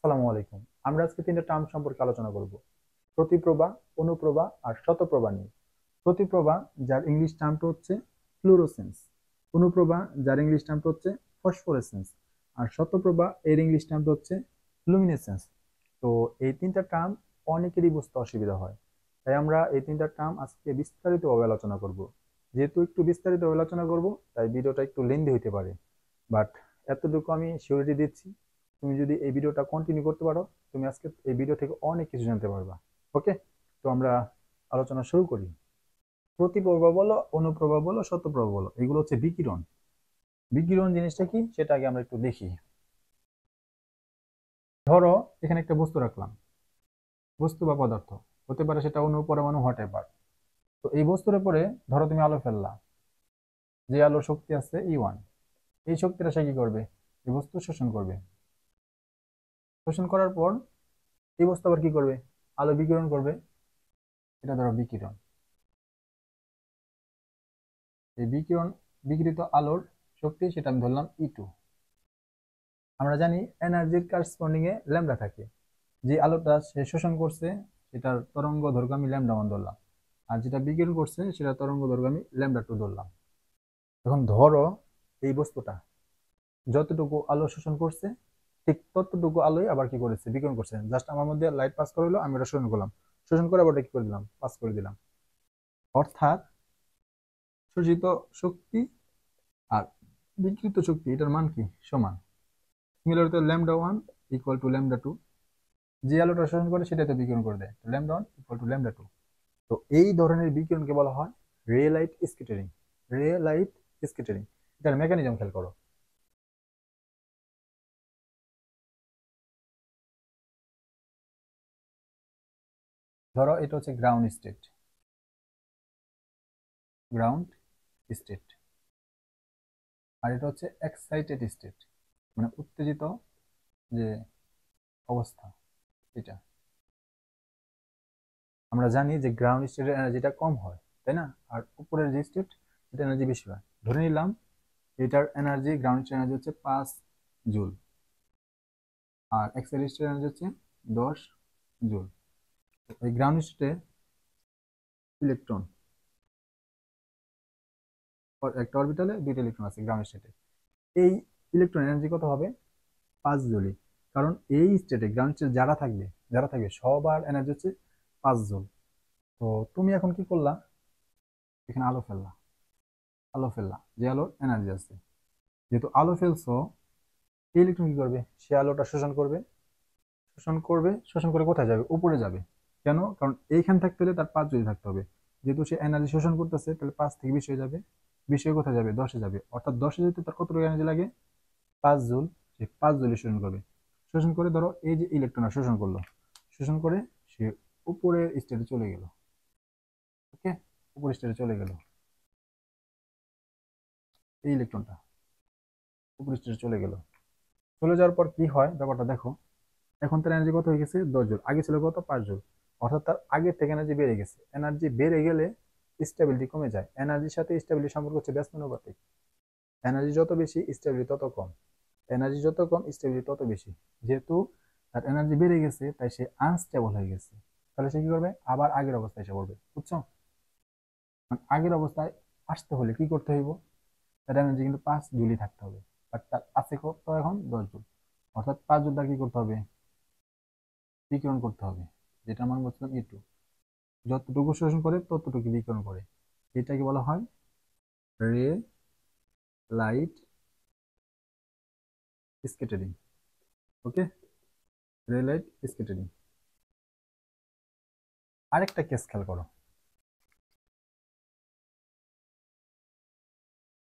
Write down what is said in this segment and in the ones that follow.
আসসালামু আলাইকুম। আমরা আজকে তিনটা টার্ম সম্পর্কে আলোচনা করব: প্রতিপ্রভা, অনুপ্রভা আর শতপ্রভা নিয়ে। প্রতিপ্রভা, যার ইংলিশ টার্মটা হচ্ছে ফ্লুরোসেন্স; অনুপ্রভা, যার ইংলিশ টার্মটা হচ্ছে ফসফোরেসেন্স; আর শতপ্রভা, এর ইংলিশ টার্মটা হচ্ছে লুমিনেসেন্স। তো এই তিনটা টার্ম অনেকেরই বুঝতে অসুবিধা হয়, তাই আমরা এই তিনটা টার্ম আজকে বিস্তারিতভাবে আলোচনা করব। যেহেতু একটু বিস্তারিতভাবে আলোচনা করব, তাই ভিডিওটা একটু লেন্দি হইতে পারে, বাট এতটুকু আমি সিওরিটি দিচ্ছি, তুমি যদি এই ভিডিওটা কন্টিনিউ করতে পারো, তুমি আজকে এই ভিডিও থেকে অনেক কিছু জানতে পারবা। ওকে, তো আমরা আলোচনা শুরু করি। প্রতিপ্রভা বলো, অনুপ্রভা বলো, শতপ্রভা বলো, এগুলো হচ্ছে বিকিরণ। বিকিরণ জিনিসটা কি সেটা আগে আমরা একটু দেখি। ধরো এখানে একটা বস্তু রাখলাম, বস্তু বা পদার্থ, হতে পারে সেটা অণু, পরমাণু, হোয়াট এভার। তো এই বস্তুর উপরে ধরো তুমি আলো ফেললা, যে আলোর শক্তি আছে E1। এই শক্তিটা সে কি করবে? এই বস্তু শোষণ করবে। শোষণ করার পর এই বস্তু আবার কি করবে? আলো বিকিরণ করবে। এটা ধরো বিকিরণ। এই বিকিরণ, বিকিরিত আলোর শক্তি, সেটা আমি ধরলাম E2। আমরা জানি এনার্জির কারসপন্ডিং এ ল্যামডা থাকে। যে আলোটা সে শোষণ করছে সেটার তরঙ্গ দৈর্ঘ্য আমি ল্যামডা 1 ধরলাম, আর যেটা বিকিরণ করছে সেটা তরঙ্গ দৈর্ঘ্য আমি ল্যামডা 2 ধরলাম। এখন ধরো এই বস্তুটা যতটুকু আলো শোষণ করছে, ঠিক ততটুকু আলোই আবার কি করেছে? বিকিরণ করছে। জাস্ট আমার মধ্যে লাইট পাস করে হলো, আমি এটা শোষণ করলাম, শোষণ করে আবার ওটা কি করে দিলাম? পাস করে দিলাম। অর্থাৎ শোষিত শক্তি আর বিকৃত শক্তি, এটার মান কি? সমান। সিমিলার তো ল্যামডা 1 ইকুয়াল টু ল্যামডা 2। যে আলোটা শোষণ করে সেটাই তো বিকিরণ করে দেয়, ল্যামডা 1 ইকুয়াল টু ল্যামডা 2। তো এই ধরনের বিকিরণকে বলা হয় রে লাইট স্ক্যাটারিং। রে লাইট স্ক্যাটারিং, এটার মেকানিজম খেয়াল করো। ধরো এটা হচ্ছে গ্রাউন্ড স্টেট, গ্রাউন্ড স্টেট। আর এটা হচ্ছে এক্সাইটেড স্টেট, মানে উত্তেজিত যে অবস্থা, এটা। আমরা জানি যে গ্রাউন্ড স্টেটের এনার্জিটা কম হয়, তাই না? আর উপরের যে স্টেট, এটা এনার্জি বেশি হয়। ধরে নিলাম এটার এনার্জি, গ্রাউন্ড স্টেট এনার্জি হচ্ছে 5 জুল, আর এক্সাইটেড স্টেট এনার্জি হচ্ছে 10 জুল। এই গ্রাউন্ড স্টেটে ইলেকট্রন, একটা অরবিটালে দুইটা ইলেকট্রন আছে গ্রাউন্ড স্টেটে। এই ইলেকট্রন এনার্জি কত হবে? 5 জুলই। কারণ এই স্টেটে, গ্রাউন্ড স্টেটে যারা থাকবে সবার এনার্জি হচ্ছে 5 জুল। তো তুমি এখন কি করলা? এখানে আলো ফেললা যে আলোর এনার্জি আছে। যেহেতু আলো ফেলছো, এই ইলেকট্রন কি করবে? সে আলোটা শোষণ করবে। শোষণ করে কোথায় যাবে? উপরে যাবে। কেন? কারণ এইখানে থাকতে হলে তার 5 জুল থাকতে হবে। যেহেতু সে এনার্জি শোষণ করতেছে, তাহলে 5 থেকে 20 হয়ে যাবে। 20 হয়ে কোথায় যাবে? 10-এ যাবে। অর্থাৎ 10-এ যেতে তার কতটুকু এনার্জি লাগে? 5 জুল। সে 5 জুলই শোষণ করবে। শোষণ করে ধরো এই যে ইলেকট্রন শোষণ করলো, শোষণ করে সে উপরের স্টেটে চলে গেল। ওকে, উপরের স্টেটে চলে গেল এই ইলেকট্রনটা, উপরের স্টেটে চলে গেল। চলে যাওয়ার পর কি হয় ব্যাপারটা দেখো। এখন তার এনার্জি কত হয়ে গেছে? 10 জুল। আগে ছিল কত? 5 জুল। অর্থাৎ তার আগের থেকে এনার্জি বেড়ে গেছে। এনার্জি বেড়ে গেলে স্টেবিলিটি কমে যায়। এনার্জির সাথে স্টেবিলিটি সম্পর্ক হচ্ছে ব্যস্তানুপাতিক। এনার্জি যত বেশি, স্টেবিলিটি তত কম। এনার্জি যত কম, স্টেবিলিটি তত বেশি। যেহেতু তার এনার্জি বেড়ে গেছে, তাই সে আনস্টেবল হয়ে গেছে। তাহলে সে কি করবে? আবার আগের অবস্থায় এসে পড়বে। বুঝছো? মানে আগের অবস্থায় আসতে হলে কি করতে হইব? তার এনার্জি কিন্তু 5 জুলই থাকতে হবে। বাট তার আছে কত এখন? 10 জুল। অর্থাৎ 5 জুল তার কি করতে হবে? বিকিরণ করতে হবে, যেটা আমরা বলছিলাম E2। যতটুকু শোষণ করে ততটুকু বিকিরণ করে। এটাকে বলা হয় রে লাইট স্ক্যাটারিং। ওকে, রে লাইট স্ক্যাটারিং। আরেকটা কেস খেয়াল করো।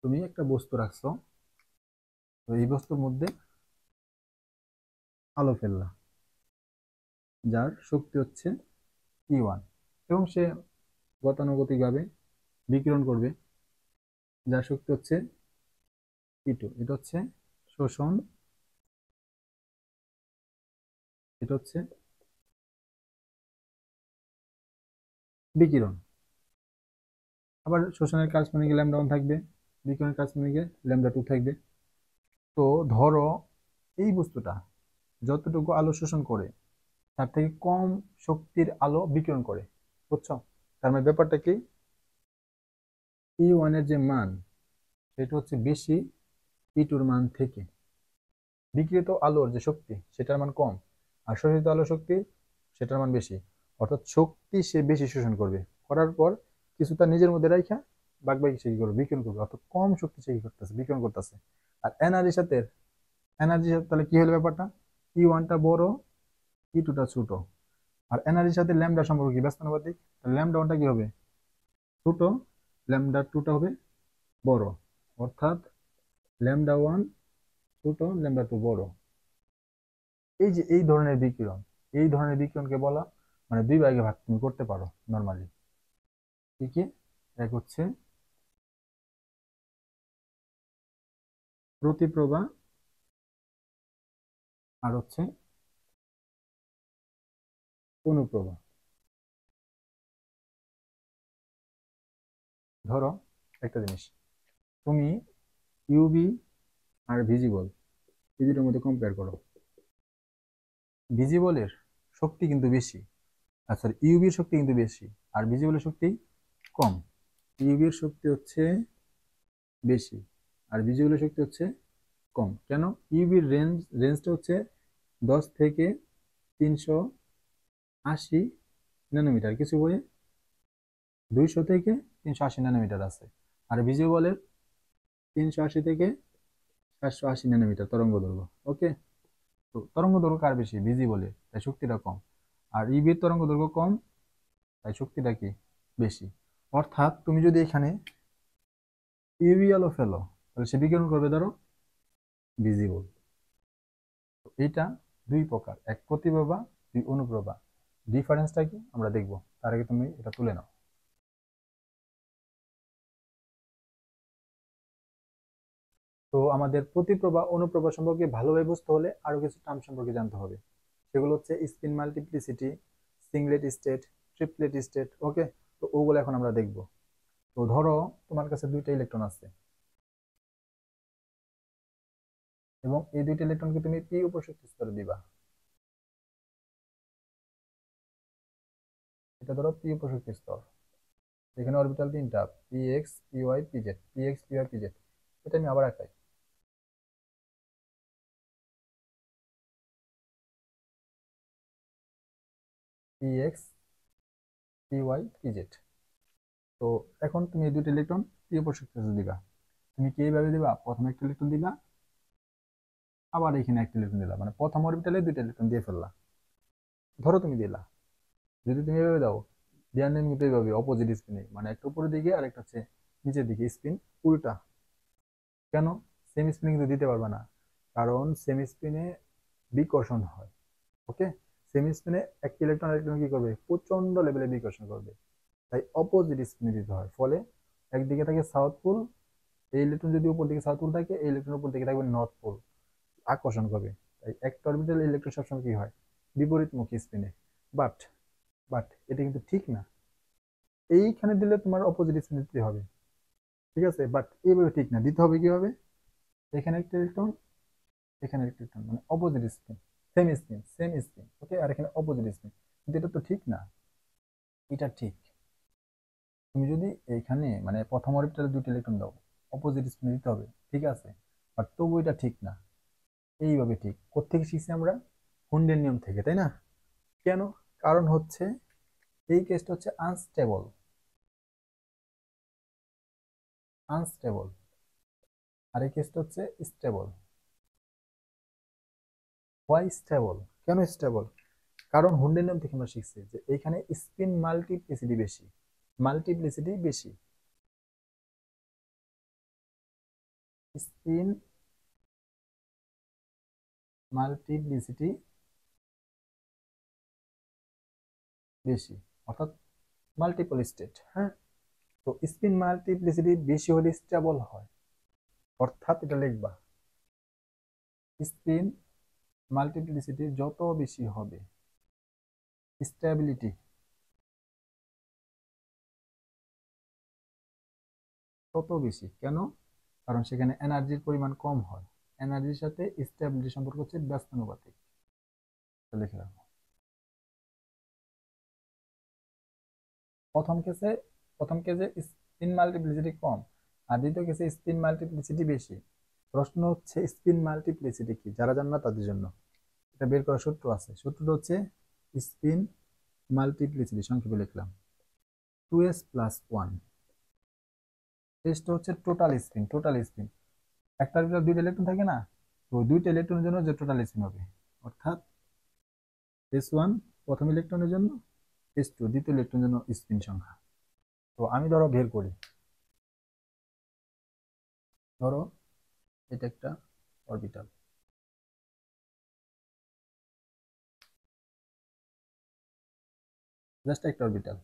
তুমি একটা বস্তু রাখছো, তো এই বস্তুর মধ্যে আলো ফেললা, যার শক্তি হচ্ছে E1, এবং সে গতানুগতিকভাবে বিকিরণ করবে, যার শক্তি হচ্ছে E2। এটা হচ্ছে শোষণ, এটা হচ্ছে বিকিরণ। আবার শোষণের কাজ মানে ল্যামডা 1 থাকবে, বিকিরণের কাজ মানে ল্যামডা 2 থাকবে। তো ধরো এই বস্তুটা যতটুকু আলো শোষণ করে তার থেকে কম শক্তির আলো বিকিরণ করে। বুঝছো? তার মানে ব্যাপারটা কি, E1 এর যে মান সেটা হচ্ছে বেশি E2 এর মান থেকে। বিকিরিত আলোর যে শক্তি সেটার মান কম, আর শোষিত আলোর শক্তি সেটার মান বেশি। অর্থাৎ শক্তি সে বেশি শোষণ করবে, করার পর কিছু তার নিজের মধ্যে রাখা বাকি সে কি করবে, বিকিরণ করবে। অর্থাৎ কম শক্তি সে কি করতেছে, বিকিরণ করতেছে। আর এনার্জির সাথে তাহলে কি হলো ব্যাপারটা, E1টা বড়, E2টা ছোট। আর এনার্জির সাথে ল্যামডা সম্পর্ক কি, ব্যস্তানুপাতিক। ল্যামডা ওয়ানটা কি হবে, ছোট, ল্যামডা টুটা হবে বড়। অর্থাৎ ল্যামডা ওয়ান ছোট, ল্যামডা টু বড়। এই যে এই ধরনের বিকিরণকে বলা, মানে দুই ভাগে ভাগ তুমি করতে পারো নর্মালি। কি কি, এক হচ্ছে প্রতিপ্রভা, আর হচ্ছে অনুপ্রভা। ধরো একটা জিনিস, তুমি ইউভি আর ভিজিবল এই দুটোর মধ্যে কম্পেয়ার করো। ভিজিবলের শক্তি কিন্তু বেশি, আর সরি ইউভির শক্তি কিন্তু বেশি, আর ভিজিবলের শক্তি কম। ইউভির শক্তি হচ্ছে বেশি, আর ভিজিবলের শক্তি হচ্ছে কম। কেন? ইউভির রেঞ্জটা হচ্ছে 10 থেকে 380 ন্যানোমিটার, কিছু বইয়ে 200 থেকে 380 ন্যানোমিটার আছে। আর ভিজিবলের 380 থেকে 780 ন্যানোমিটার তরঙ্গ দৈর্ঘ্য। ওকে, তো তরঙ্গ দৈর্ঘ্য কার বেশি, ভিজিবলের, তাই শক্তিটা কম। আর ইভির তরঙ্গ দৈর্ঘ্য কম, তাই শক্তিটা কি বেশি। অর্থাৎ তুমি যদি এখানে ইউভি আলো ফেলো, তাহলে সে বিকিরণ করবে ধরো ভিজিবল। এইটা দুই প্রকার, এক প্রতিপ্রভা, দুই অনুপ্রভা। ডিফারেন্সটা কি আমরা দেখবো, তার আগে তুমি এটা তুলে নাও। তো আমাদের প্রতিপ্রভা অনুপ্রভা সম্পর্কে ভালোভাবে বুঝতে হলে আরো কিছু টার্ম সম্পর্কে জানতে হবে। সেগুলো হচ্ছে spin multiplicity, singlet state, triplet state. Okay, তো ওগুলো এখন আমরা দেখব। তো ধরো তোমার কাছে দুইটা ইলেকট্রন আছে, এবং এই দুইটা ইলেকট্রনকে তুমি পি উপশক্তি স্তরে দিবা। এটা ধরো পি উপশক্তি স্তর, এখানে অরবিটাল তিনটা, P X, P Y, P Z, P X, P Y, P Z. এটা আমি আবার আঁকাই, P X, P Y, P Z. তো এখন তুমি এই দুইটা ইলেকট্রন পি উপশক্তি স্তরে দিবা। তুমি কি এইভাবে দিবা, প্রথমে একটা ইলেকট্রন দিবা, আবার এখানে একটা ইলেকট্রন দিলা, মানে প্রথম অরবিটালে দুইটা ইলেকট্রন দিয়ে ফেললা। ধরো তুমি দিলা, যদি তুমি এভাবে দাও, দেওয়ার নেম কিন্তু এইভাবে অপোজিট স্পিনে, মানে একটা উপরের দিকে আর একটা হচ্ছে নিচের দিকে, স্পিন উল্টা। কেন? সেম স্পিনে কিন্তু দিতে পারবে না, কারণ সেম স্পিনে বিকর্ষণ হয়। ওকে, সেম স্পিনে একটা ইলেকট্রন ইলেকট্রন কি করবে, প্রচন্ড লেভেলে বিকর্ষণ করবে। তাই অপোজিট স্পিনে দিতে হয়। ফলে একদিকে থাকে সাউথ পোল, এই ইলেকট্রন যদি উপর দিকে সাউথ পোল থাকে, এই ইলেকট্রন উপর দিকে থাকবে নর্থ পোল, আকর্ষণ করবে। তাই একটা অরবিটাল ইলেকট্রন সবসময় কি হয়, বিপরীতমুখী স্পিনে। বাট বাট এটা কিন্তু ঠিক না, এইখানে দিলে তোমার অপোজিট স্পিন দিতে হবে। ঠিক আছে, বাট এইভাবে ঠিক না, দিতে হবে কিভাবে, এখানে একটা ইলেকট্রন, এখানে একটা ইলেকট্রন, মানে অপোজিট স্পিন, সেম স্পিন ওকে, আর এখানে অপোজিট স্পিন। কিন্তু এটা তো ঠিক না, এটা ঠিক। তুমি যদি এইখানে মানে প্রথম অরবিটালে দুটো ইলেকট্রন দাও, অপোজিট স্পিন দিতে হবে, ঠিক আছে, বাট তবু এটা ঠিক না। এইভাবে ঠিক, কোত্থেকে শিখছি আমরা, হুন্ডের নিয়ম থেকে, তাই না? কেন? কারণ হচ্ছে এই কেসটা হচ্ছে আনস্টেবল, আর এই কেসটা হচ্ছে স্টেবল। হোয়াই স্টেবল, কেন স্টেবল? কারণ হুন্ডের নিয়ম থেকে আমরা শিখছি যে এখানে স্পিন মাল্টিপ্লিসিটি বেশি, স্পিন মাল্টিপ্লিসিটি বেশি, অর্থাৎ মাল্টিপল স্টেট। হ্যাঁ, তো স্পিন মাল্টিপ্লিসিটি বেশি হলে স্টেবল হয়। অর্থাৎ এটা লিখবা, স্পিন মাল্টিপ্লিসিটি যত বেশি হবে, স্টেবিলিটি তত বেশি। কেন? কারণ সেখানে এনার্জির পরিমাণ কম হয়। এনার্জির সাথে স্টেবিলিটি সম্পর্ক হচ্ছে ব্যস্তানুপাতিক। এটা লিখে রাখো। প্রথম কেসে প্রথম কেসে স্পিন মাল্টিপ্লিসিটি কম, আর দ্বিতীয় কেসে স্পিন মাল্টিপ্লিসিটি বেশি। প্রশ্ন হচ্ছে স্পিন মাল্টিপ্লিসিটি কি, যারা জান না তাদের জন্য এটা বের করার সূত্র আছে। সূত্রটা হচ্ছে স্পিন মাল্টিপ্লিসিটি, সংক্ষেপে লিখলাম 2s + 1। টেস্ট হচ্ছে টোটাল স্পিন। একটার ভিতরে দুইটা ইলেকট্রন থাকে না, তো দুইটা ইলেকট্রনের জন্য যে টোটাল স্পিন হবে, অর্থাৎ s1 প্রথম ইলেকট্রনের জন্য, s2 দ্বিতীয় ইলেকট্রনের জন্য স্পিন সংখ্যা। তো আমি ধরো বের করি, ধরো এটা একটা অরবিটাল, জাস্ট একটা অরবিটাল।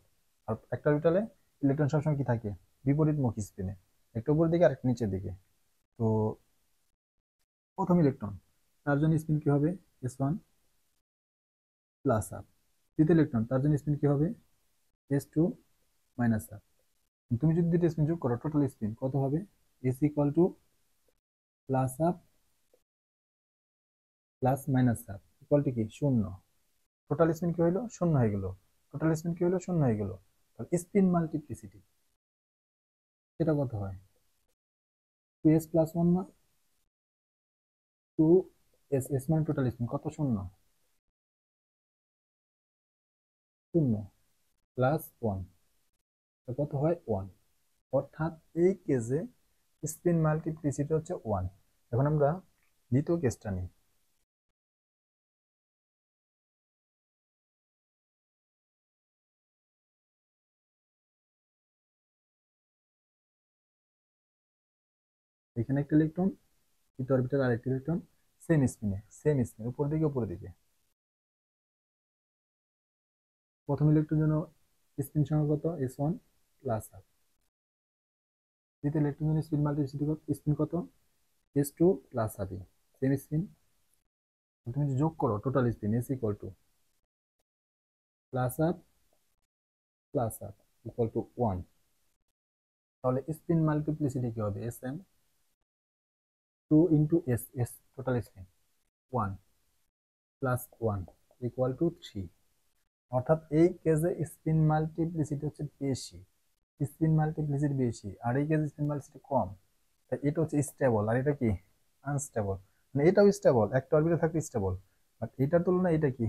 আর একটা অরবিটালে ইলেকট্রন সবসময় কি থাকে, বিপরীতমুখী স্পিনে, একটা উপরের দিকে আর একটা নিচের দিকে। তো প্রথম ইলেকট্রন, তার জন্য স্পিন কি হবে, s1 প্লাস আপ। দ্বিতীয় ইলেকট্রন, তার জন্য স্পিন কি হবে, s2 মাইনাস আপ। তুমি যদি দুইটা স্পিন যোগ করো, টোটাল স্পিন কত হবে, s = plus up plus minus up equal to কি, শূন্য। টোটাল স্পিন কি হইলো, শূন্য হয়ে গেল। টোটাল স্পিন কি হলো, শূন্য হয়ে গেল। তাহলে স্পিন মাল্টিপ্লিসিটি সেটা কত হয়, 2s + 1 না, 2s মানে টোটাল স্পিন কত, শূন্য, শূন্য প্লাস 1 কত হয়, 1। অর্থাৎ এই কেসে স্পিন মাল্টিপ্লিসিটি হচ্ছে 1। এখন আমরা দ্বিতীয় কেসটা নিই। এখানে একটা ইলেকট্রন, দ্বিতীয় অরবিটাল আরেকটা ইলেকট্রন, সেম স্পিনে উপর দিকে। প্রথম ইলেকট্রন জন্য স্পিন সংখ্যা কত, s1 প্লাস আপ। দ্বিতীয় ইলেকট্রন জন্য স্পিন মাল্টিপ্লিসিটি স্পিন কত, s2 plus up. Same spin, তুমি যদি যোগ করো total spin s = plus up equal to 1। তাহলে স্পিন মাল্টিপ্লিসিটি কি হবে, sm 2 × s total spin 1 plus 1 equal to 3। অর্থাৎ এই কেসে স্পিন মাল্টিপ্লিসিটি হচ্ছে বেশি, আর এই কেসে স্পিন মাল্টিপ্লিসিটি কম। তাই এটা হচ্ছে স্টেবল, আর এটা কি আনস্টেবল। মানে এটাও স্টেবল, একটা অরবিটাল থাকলে স্টেবল, বাট এটার তুলনায় এটা কি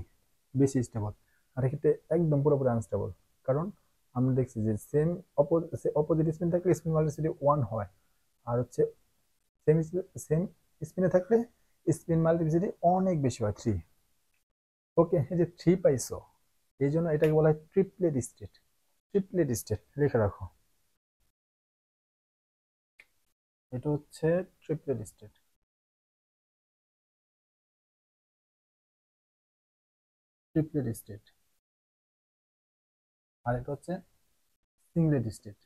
বেশি স্টেবল। আর এক্ষেত্রে একদম পুরোপুরি আনস্টেবল। কারণ আমরা দেখছি যে অপোজিট স্পিন থাকলে স্পিন মাল্টিপ্লিসিটি 1 হয়, আর হচ্ছে সেম সেম স্পিনে থাকলে স্পিন মাল্টিপ্লিসিটি অনেক বেশি হয়, 3। ওকে, এই যে 3 পাইছো, এই জন্য এটাকে বলা হয় ট্রিপলেট স্টেট। লিখে রাখো, এটা হচ্ছে ট্রিপলেট স্টেট। ট্রিপলেট স্টেট আর এটা হচ্ছে সিংলেট স্টেট।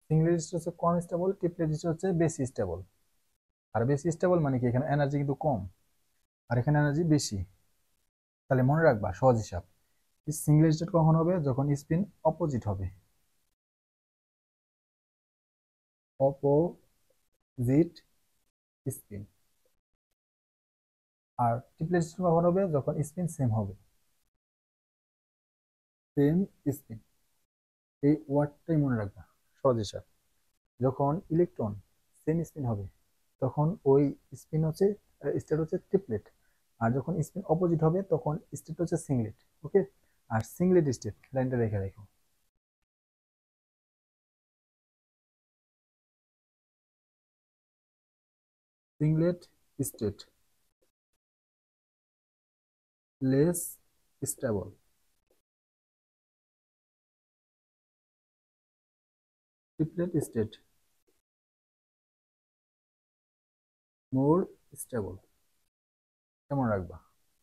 সিংলেট স্টেট হচ্ছে কম স্টেবল, ট্রিপলেট স্টেট হচ্ছে বেশি স্টেবল। আর বেশি স্টেবল মানে কি, এখানে এনার্জি কিন্তু কম, আর এখানে এনার্জি বেশি। তাহলে মনে রাখবা সহজ হিসাব, সিঙ্গেল স্টেট কখন হবে, যখন স্পিন অপোজিট হবে, অপোজিট স্পিন। আর ট্রিপলেট স্টেট কখন হবে, যখন স্পিন সেম হবে, সেম স্পিন। এই ওয়ার্ডটাই মনে রাখবা, সহজ হিসাব। যখন ইলেকট্রন সেম স্পিন হবে, তখন ওই স্পিন হচ্ছে স্টেট হচ্ছে ট্রিপলেট। আর যখন স্পিন অপোজিট হবে, তখন স্টেট হচ্ছে সিংলেট। ওকে, আর সিংলেট স্টেট লাইনটা রেখে রাখো। Singlet state less stable, triplet state more stable. কেমন রাখবা,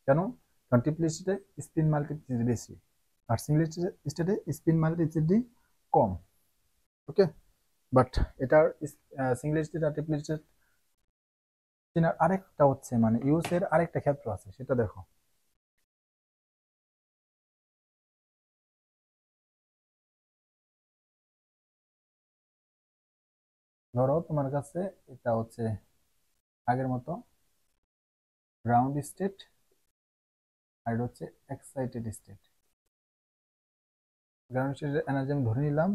কেন, কারণ ট্রিপলেট স্টেটে স্পিন মাল্টিপ্লিসিটি বেশি, আর সিঙ্গেল স্টেটে স্পিন মাল্টিপ্লিসিটি কম। ওকে, বাট এটার সিঙ্গেল স্টেট আর ট্রিপলেট স্টেট চেনার আরেকটা হচ্ছে, মানে ইউজ এর আরেকটা ক্ষেত্র আছে, সেটা দেখো। ধরো তোমার কাছে এটা হচ্ছে আগের মতো গ্রাউন্ড স্টেট, আর এটা হচ্ছে এক্সাইটেড স্টেট। গ্রাউন্ড স্টেটের এনার্জি আমি ধরে নিলাম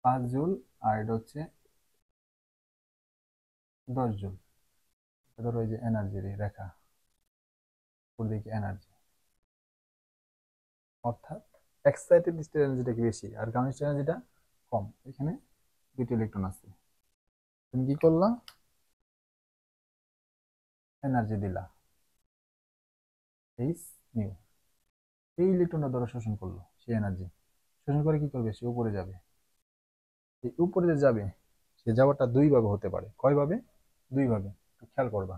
5 জুল, আর এটা হচ্ছে 10 জুল। ধরো এই যে এনার্জির রেখা, উপর দিকে এনার্জি, অর্থাৎ এক্সাইটেড স্টেট এনার্জিটা কি বেশি আর গ্রাউন্ড স্টেট এনার্জিটা কম। এখানে দুটো ইলেকট্রন আছে, তুমি কি করলা, এনার্জি দিলা এইচ নিউ। এই ইলেকট্রনটা ধরো শোষণ করলো, সেই এনার্জি শোষণ করে কি করবে, সে উপরে যাবে। এই উপরে যে যাবে, সে যাওয়াটা দুই ভাবে হতে পারে। কয় ভাবে? দুই ভাবে, একটু খেয়াল করবা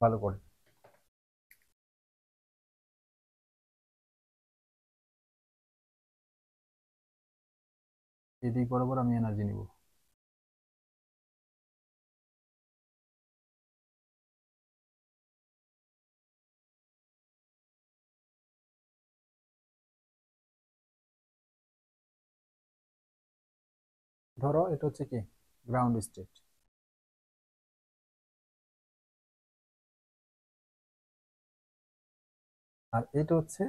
ভালো করে। এই দিক বরাবর আমি এনার্জি নিব। ধরো এটা হচ্ছে কি গ্রাউন্ড স্টেট, আর এটা হচ্ছে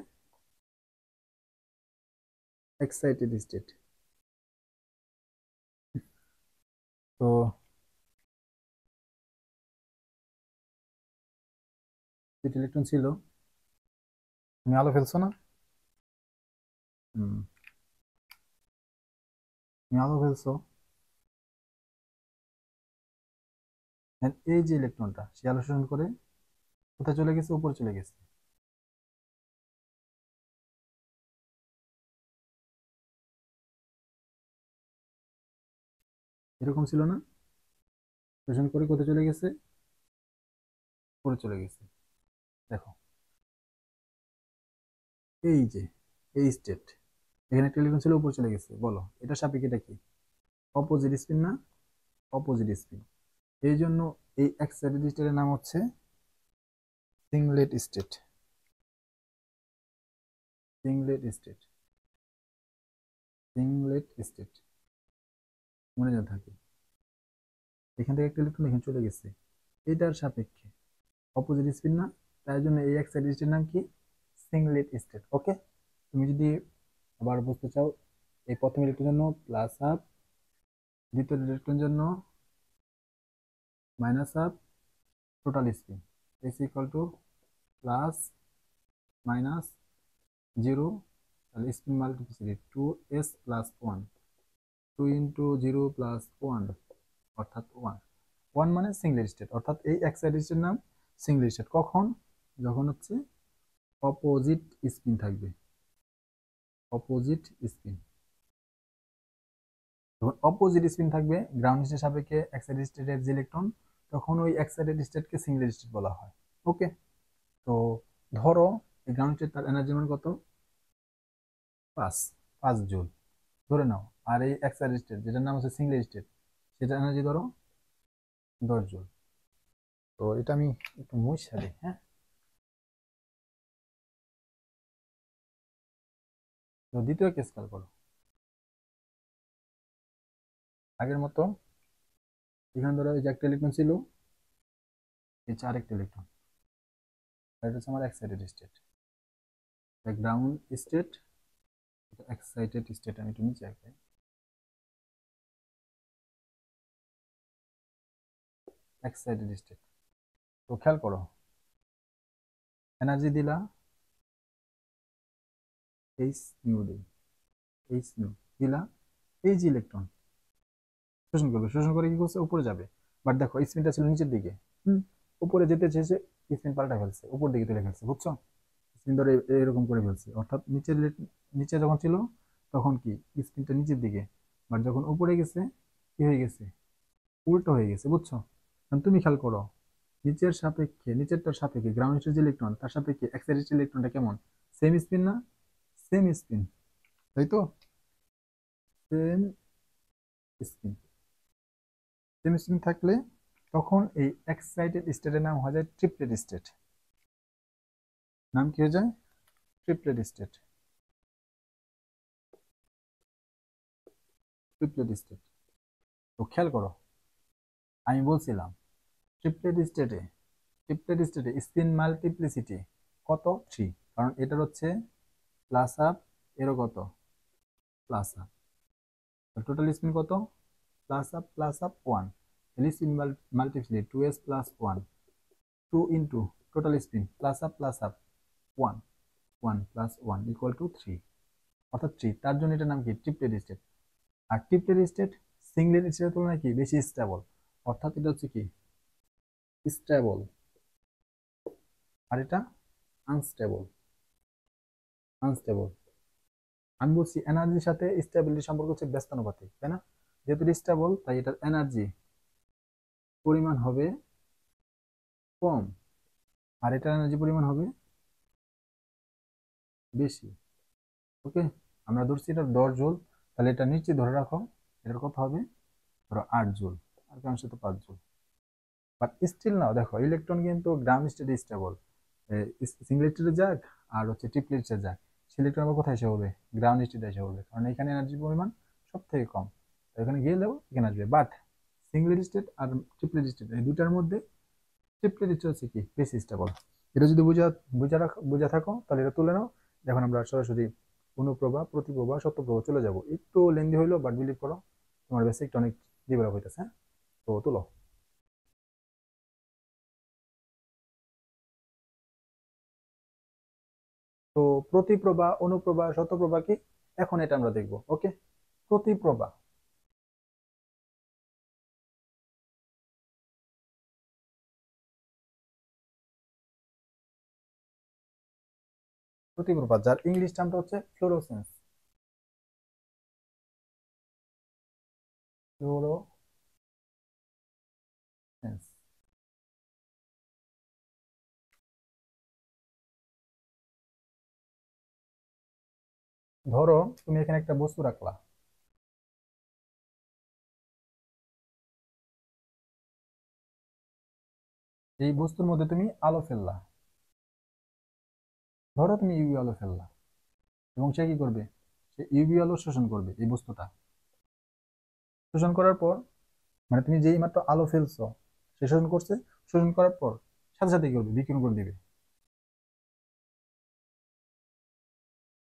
এক্সাইটেড স্টেট। তো দুটো ইলেকট্রন ছিল, তুমি আলো ফেলছো না? হুম, তুমি আলো ফেলছো। And এই যে ইলেকট্রনটা, সে আলো শোষণ করে কোথায় চলে গেছে, উপরে চলে গেছে। এরকম ছিল না? শোষণ করে কোথায় চলে গেছে, উপরে চলে গেছে। দেখো এই যে এই স্টেট, এখানে একটা ইলেকট্রন ছিল, উপরে চলে গেছে। বলো এটা সাপেক্ষে এটা কি, অপোজিট স্পিন না? Opposite spin. এই জন্য এই এক্সাইটেড স্টেটের নাম হচ্ছে সিংলেট স্টেট। সিংলেট স্টেট, সিংলেট স্টেট মনে যেন থাকে। এখান থেকে একটা ইলেকট্রন এখানে চলে গেছে, এটার সাপেক্ষে অপোজিট স্পিন না? তাই জন্য এই এক্সাইটেড স্টেটের নাম কি, সিংলেট স্টেট। ওকে, তুমি যদি আবার বুঝতে চাও, এই প্রথম ইলেকট্রনের জন্য প্লাস হাফ, দ্বিতীয় ইলেকট্রনের জন্য minus half, total spin is equal to plus minus zero, তাহলে স্পিন মাল্টিপ্লিসিটি 2s+1, 2 × 0+1, অর্থাৎ 1। 1 মানে সিঙ্গেল স্টেট, অর্থাৎ এই এক্সাইটেড স্টেটের নাম সিঙ্গেল স্টেট। কখন? যখন হচ্ছে অপোজিট স্পিন থাকবে, অপোজিট স্পিন। যখন অপোজিট স্পিন থাকবে গ্রাউন্ড স্টেটের সাপেক্ষে এক্সাইটেড স্টেটের যে ইলেকট্রন, তখন ওই এক্সাইটেড স্টেটকে সিঙ্গেল স্টেট বলা হয়। ওকে, তো ধরো এই গ্রাউন্ড স্টেট তার এনার্জি মান কত, 5 5 জুল ধরে নাও। আর এই এক্সাইটেড স্টেট যেটার নাম হচ্ছে সিঙ্গেল স্টেট, সেটার এনার্জি ধরো 10 জুল। তো এটা আমি একটু মুছে দিই, হ্যাঁ। তো দ্বিতীয় কেস খেয়াল করো, আগের মতো এখানে ধরো এই যে একটা ইলেকট্রন ছিল, এই যে আরেকটা ইলেকট্রন, এটা হচ্ছে আমার excited state. Ground state, excited state. আমি একটু নিচে আঁকাই, এক্সাইটেড স্টেট। তো খেয়াল করো, এনার্জি দিলা এইচ নিউ দিই, এইচ নিউ দিলা, এই যে ইলেকট্রন শোষণ করবে, শোষণ করে কি করছে, উপরে যাবে। বাট দেখো স্পিনটা ছিল নিচের দিকে, উপরে যেতে চেয়েছে, স্পিন পাল্টা ফেলছে, উপর দিকে তুলে ফেলছে, বুঝছো? স্পিন ধরে এরকম করে ফেলছে, অর্থাৎ নিচের নিচে যখন ছিল তখন কি স্পিনটা নিচের দিকে, বাট যখন উপরে গেছে কি হয়ে গেছে, উল্টো হয়ে গেছে, বুঝছো? কারণ তুমি খেয়াল করো, নিচের সাপেক্ষে, নিচেরটার সাপেক্ষে গ্রাউন্ডের যে ইলেকট্রন, তার সাপেক্ষে এক্সাইটেড ইলেকট্রনটা কেমন, সেম স্পিন না? সেম স্পিন, তাই তো? সেম স্পিন, সেম স্পিন থাকলে তখন এই এক্সাইটেড স্টেটের নাম হয়ে যায় ট্রিপলেট স্টেট। নাম কি হয়ে যায়, ট্রিপলেট স্টেট। Triplet state. তো খেয়াল করো, আমি বলছিলাম ট্রিপলেট স্টেটে স্পিন মাল্টিপ্লিসিটি কত? 3। কারণ এটার হচ্ছে প্লাস আপ, এরও কত? Plus half. টোটাল স্পিন কত? Plus half 1। তাহলে spin multiplicity 2s plus 1, 2 into total spin plus half 1, 1 plus 1 equal to 3, অর্থাৎ 3। তার জন্য এটার নাম কি? Triplet state. আর ট্রিপলেট স্টেট সিঙ্গলেট স্টেটের তুলনায় কি বেশি স্টেবল, অর্থাৎ এটা হচ্ছে কি স্টেবল, আর এটা আনস্টেবল। আনস্টেবল আমি বলছি এনার্জির সাথে স্টেবিলিটি সম্পর্ক হচ্ছে ব্যস্তানুপাতিক, তাই না? যেহেতু স্টেবল তাই এটার এনার্জি পরিমাণ হবে কম, আর এটার এনার্জি পরিমাণ হবে বেশি। ওকে, আমরা ধরছি এটা 10 জুল, তাহলে এটা নিচে ধরে রাখো, এটার কত হবে? ধরো 8 জুল, আর কারণ সাথে 5 জুল। বাট স্টিল নাও দেখো, ইলেকট্রন কিন্তু গ্রাম স্টেটে স্টেবল। সিঙ্গেল স্টেটে যাক আর হচ্ছে ট্রিপলেট স্টেটে যাক, ইলেকট্রন আবার কোথায় এসে হবে? গ্রাউন্ড স্টেটে এসে হবে, কারণ এখানে এনার্জির পরিমাণ সব থেকে কম। তো এখানে গেলেও এখানে আসবে। বাট সিঙ্গেল স্টেট আর ট্রিপলেট স্টেট এই দুটার মধ্যে ট্রিপলেট স্টেট হচ্ছে কি বেশি স্টেবল। এটা যদি বুঝা থাকো তাহলে এটা তুলে নাও। এখন আমরা সরাসরি অনুপ্রভা, প্রতিপ্রভা, সত্যপ্রভা চলে যাব। একটু লেন্দি হইলো, বাট বিলিভ করো তোমার বেসিকটা অনেক ডেভেলপ হইতেছে। হ্যাঁ, তো তুলো। তো প্রতিপ্রভা, অনুপ্রভা, শতপ্রভা কি, এখন এটা আমরা দেখবো। ওকে, প্রতিপ্রভা। প্রতিপ্রভা যার ইংলিশ নামটা হচ্ছে ফ্লোরোসেন্স। ফ্লোরোসেন্স। ধরো তুমি এখানে একটা বস্তু রাখলা, এই বস্তুর মধ্যে তুমি আলো ফেললা। ধরো তুমি ইউভি আলো ফেললা, এবং সে কি করবে? সে ইউভি আলো শোষণ করবে এই বস্তুটা। শোষণ করার পর, মানে তুমি যেই মাত্র আলো ফেলছো, সে শোষণ করছে। শোষণ করার পর সাথে সাথে কি করবে? বিকিরণ করে দিবে।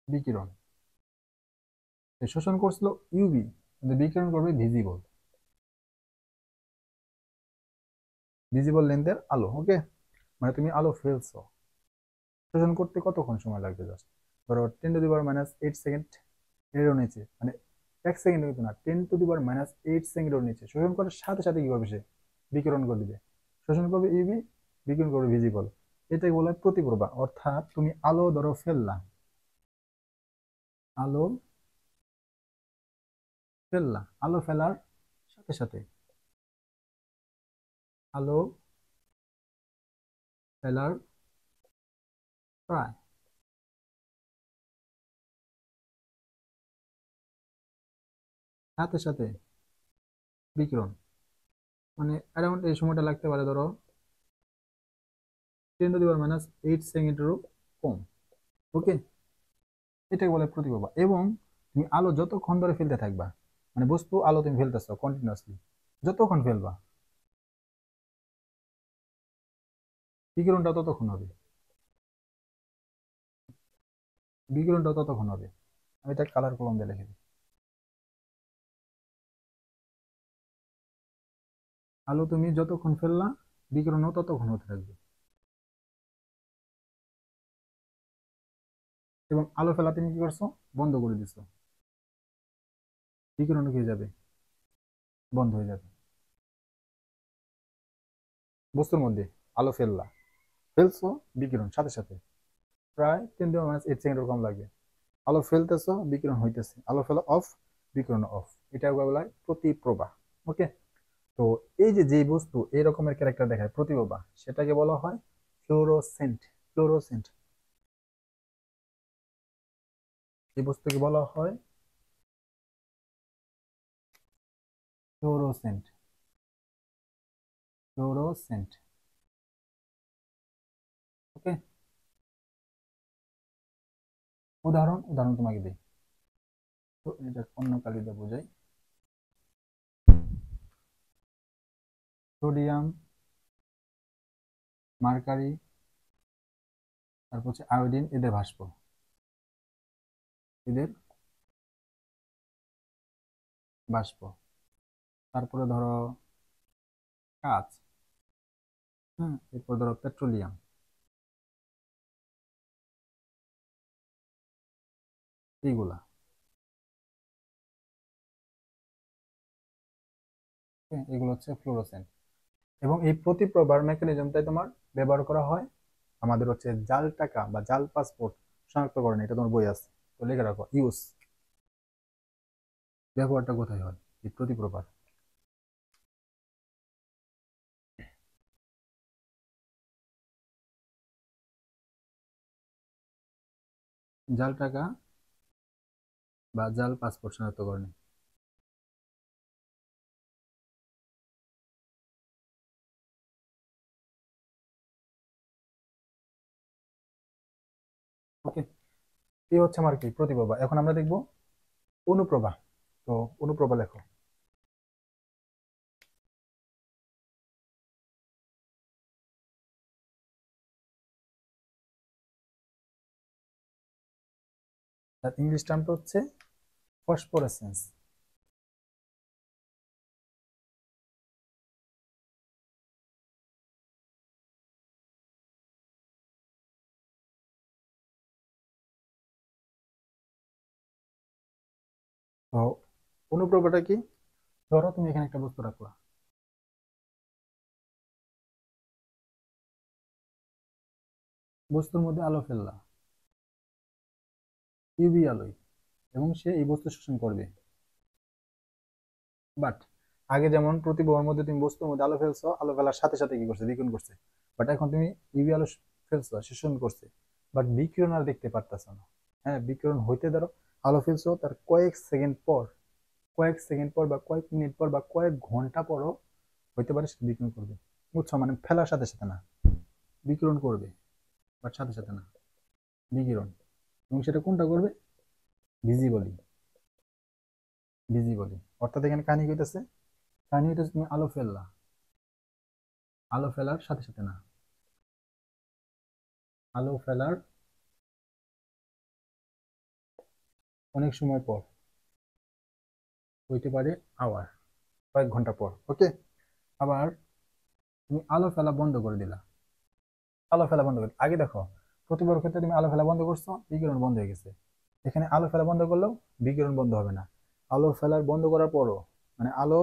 বিকিরণ। সে শোষণ করছিল ইউভি, কিন্তু বিকিরণ করবে ভিজিবল, লেন্থের আলো। ওকে, মানে তুমি আলো ফেলছো, শোষণ করতে কতক্ষণ সময় লাগবে? জাস্ট ধরো 10⁻⁸ এর নিচে, মানে 1 সেকেন্ড কিন্তু না, 10⁻⁸ নিচে শোষণ করার সাথে সাথে কি করবে? সে বিকিরণ করে দিবে। শোষণ করবে ইউভি, বিকিরণ করবে ভিজিবল। এটাই বলা হয় প্রতিপ্রভা। অর্থাৎ তুমি আলো ধরো ফেললা, আলো আলো ফেলার সাথে সাথে, আলো ফেলার প্রায় সাথে সাথে বিকিরণ, মানে অ্যারাউন্ড এই সময়টা লাগতে পারে ধরো 10⁻⁸ কম। ওকে, এটাকে বলে প্রতিপ্রভা। এবং তুমি আলো যতক্ষণ ধরে ফেলতে থাকবা, মানে বস্তু আলো তুমি ফেলতেছো কন্টিনিউয়াসলি, যতক্ষণ ফেলবা বিকিরণটা ততক্ষণ হবে। বিকিরণটা ততক্ষণ হবে। আমি এটা কালার কলম দিয়ে লিখে দিই। আলো তুমি যতক্ষণ ফেললা, বিকিরণও ততক্ষণ হতে থাকবে। এবং আলো ফেলা তুমি কি করছো? বন্ধ করে দিছো। বিকিরণ কি হয়ে যাবে? বন্ধ হয়ে যাবে। বস্তুর মধ্যে আলো ফেলছো, বিকিরণ সাথে সাথে প্রায় 10⁻⁸ এরকম লাগবে। আলো ফেলতেছো, বিকিরণ হইতেছে, আলো ফেলা অফ, বিকিরণ অফ। এটা বলা হয় প্রতিপ্রভা। ওকে, তো এই যে যে বস্তু এই রকমের ক্যারেক্টার দেখায় প্রতিপ্রভা, সেটাকে বলা হয় ফ্লোরোসেন্ট। ফ্লোরোসেন্ট এই বস্তুকে বলা হয় ফ্লোরোসেন্ট। ফ্লোরোসেন্ট। ওকে, উদাহরণ তোমাকে দিই। তো এটা অন্য কালি দিয়ে বোঝাই। সোডিয়াম, মার্কারি, তারপর হচ্ছে আয়োডিন, এদের ভাস্প, এদের বাষ্প। তারপরে ধরো কাঁচ, হ্যাঁ, এরপর ধরো পেট্রোলিয়াম, এইগুলা। হ্যাঁ, এগুলো হচ্ছে ফ্লোরোসেন্ট। এবং এই প্রতিপ্রভার মেকানিজমটাই তোমার ব্যবহার করা হয় আমাদের হচ্ছে জাল টাকা বা জাল পাসপোর্ট শনাক্তকরণ। এটা তোমার বই আছে, তো লিখে রাখো ইউজ, ব্যবহারটা কোথায় হয় এই প্রতিপ্রভার। জাল টাকা বা জাল পাসপোর্ট শনাক্তকরণে। ওকে, এই হচ্ছে আমার কি প্রতিপ্রভা। এখন আমরা দেখব অনুপ্রভা। তো অনুপ্রভা লেখো। তার ইংলিশ টার্মটা হচ্ছে ফসফোরেসেন্স। তো অনুপ্রভাটা কি? ধরো তুমি এখানে একটা বস্তু রাখলা, বস্তুর মধ্যে আলো ফেললা, ইউভি আলোয়, এবং সে এই বস্তু শোষণ করবে। বাট আগে যেমন প্রতিপ্রভার মধ্যে তুমি বস্তুর মধ্যে আলো ফেলছো, আলো ফেলার সাথে সাথে কি করছে, বিকিরণ করছে। বাট এখন তুমি ইউভি আলো ফেলছো, শোষণ করছে, বাট বিকিরণ আর দেখতে পারতেছো না। হ্যাঁ, বিকিরণ হইতে ধরো আলো ফেলছো, তার কয়েক সেকেন্ড পর, কয়েক সেকেন্ড পর বা কয়েক মিনিট পর বা কয়েক ঘন্টা পরও হইতে পারে সেটা বিকিরণ করবে। বুঝছো? মানে ফেলার সাথে সাথে না, বিকিরণ করবে, বাট সাথে সাথে না, বিকিরণ। এবং সেটা কোনটা করবে? Visibly, visibly. অর্থাৎ এখানে কাহিনী হইতেছে, কাহিনী হইতেছে তুমি আলো ফেললা, আলো ফেলার সাথে সাথে না, আলো ফেলার অনেক সময় পর, হইতে পারে আওয়ার, কয়েক ঘন্টা পর। ওকে, আবার তুমি আলো ফেলা বন্ধ করে দিলা, আলো ফেলা বন্ধ করে আগে দেখো, প্রতিবার ক্ষেত্রে তুমি আলো ফেলা বন্ধ করছো, বিকিরণ বন্ধ হয়ে গেছে। এখানে আলো ফেলা বন্ধ করলেও বিকিরণ বন্ধ হবে না। আলো ফেলার বন্ধ করার পরও, মানে আলো,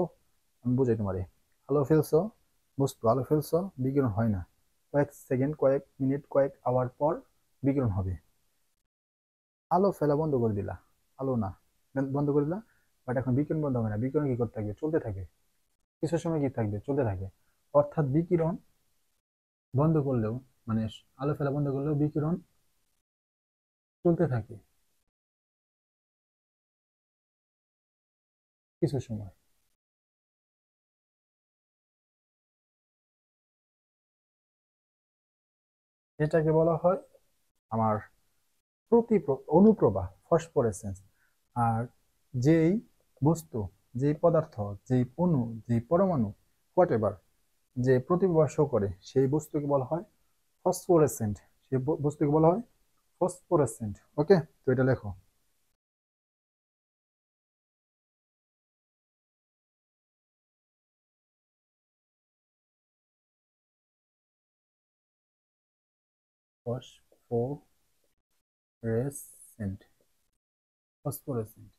আমি বুঝাই তোমারে, আলো ফেলছো, বস্তু আলো ফেলছো, বিকিরণ হয় না, কয়েক সেকেন্ড, কয়েক মিনিট, কয়েক আওয়ার পর বিকিরণ হবে। আলো ফেলা বন্ধ করে দিলা, আলো না, বন্ধ করে দিলা, বাট এখন বিকিরণ বন্ধ হবে না, বিকিরণ কি করতে থাকবে, চলতে থাকে, কিছু সময় কি থাকবে, চলতে থাকে। অর্থাৎ বিকিরণ বন্ধ করলেও, মানে আলো ফেলা বন্ধ করলেও বিকিরণ চলতে থাকে কিছু সময়। এটাকে বলা হয় আমার অনুপ্রভা, ফসফোরেসেন্স। আর যেই বস্তু, যেই পদার্থ, যেই অণু, যেই পরমাণু, হোয়াট এভার, যে প্রতিপ্রভা শো করে সেই বস্তুকে বলা হয় ফসফোরেসেন্ট। সেই বস্তুকে বলা হয় ফসফোরেসেন্ট। ওকে, তো এটা লেখো। Phosphorescent, phosphorescent.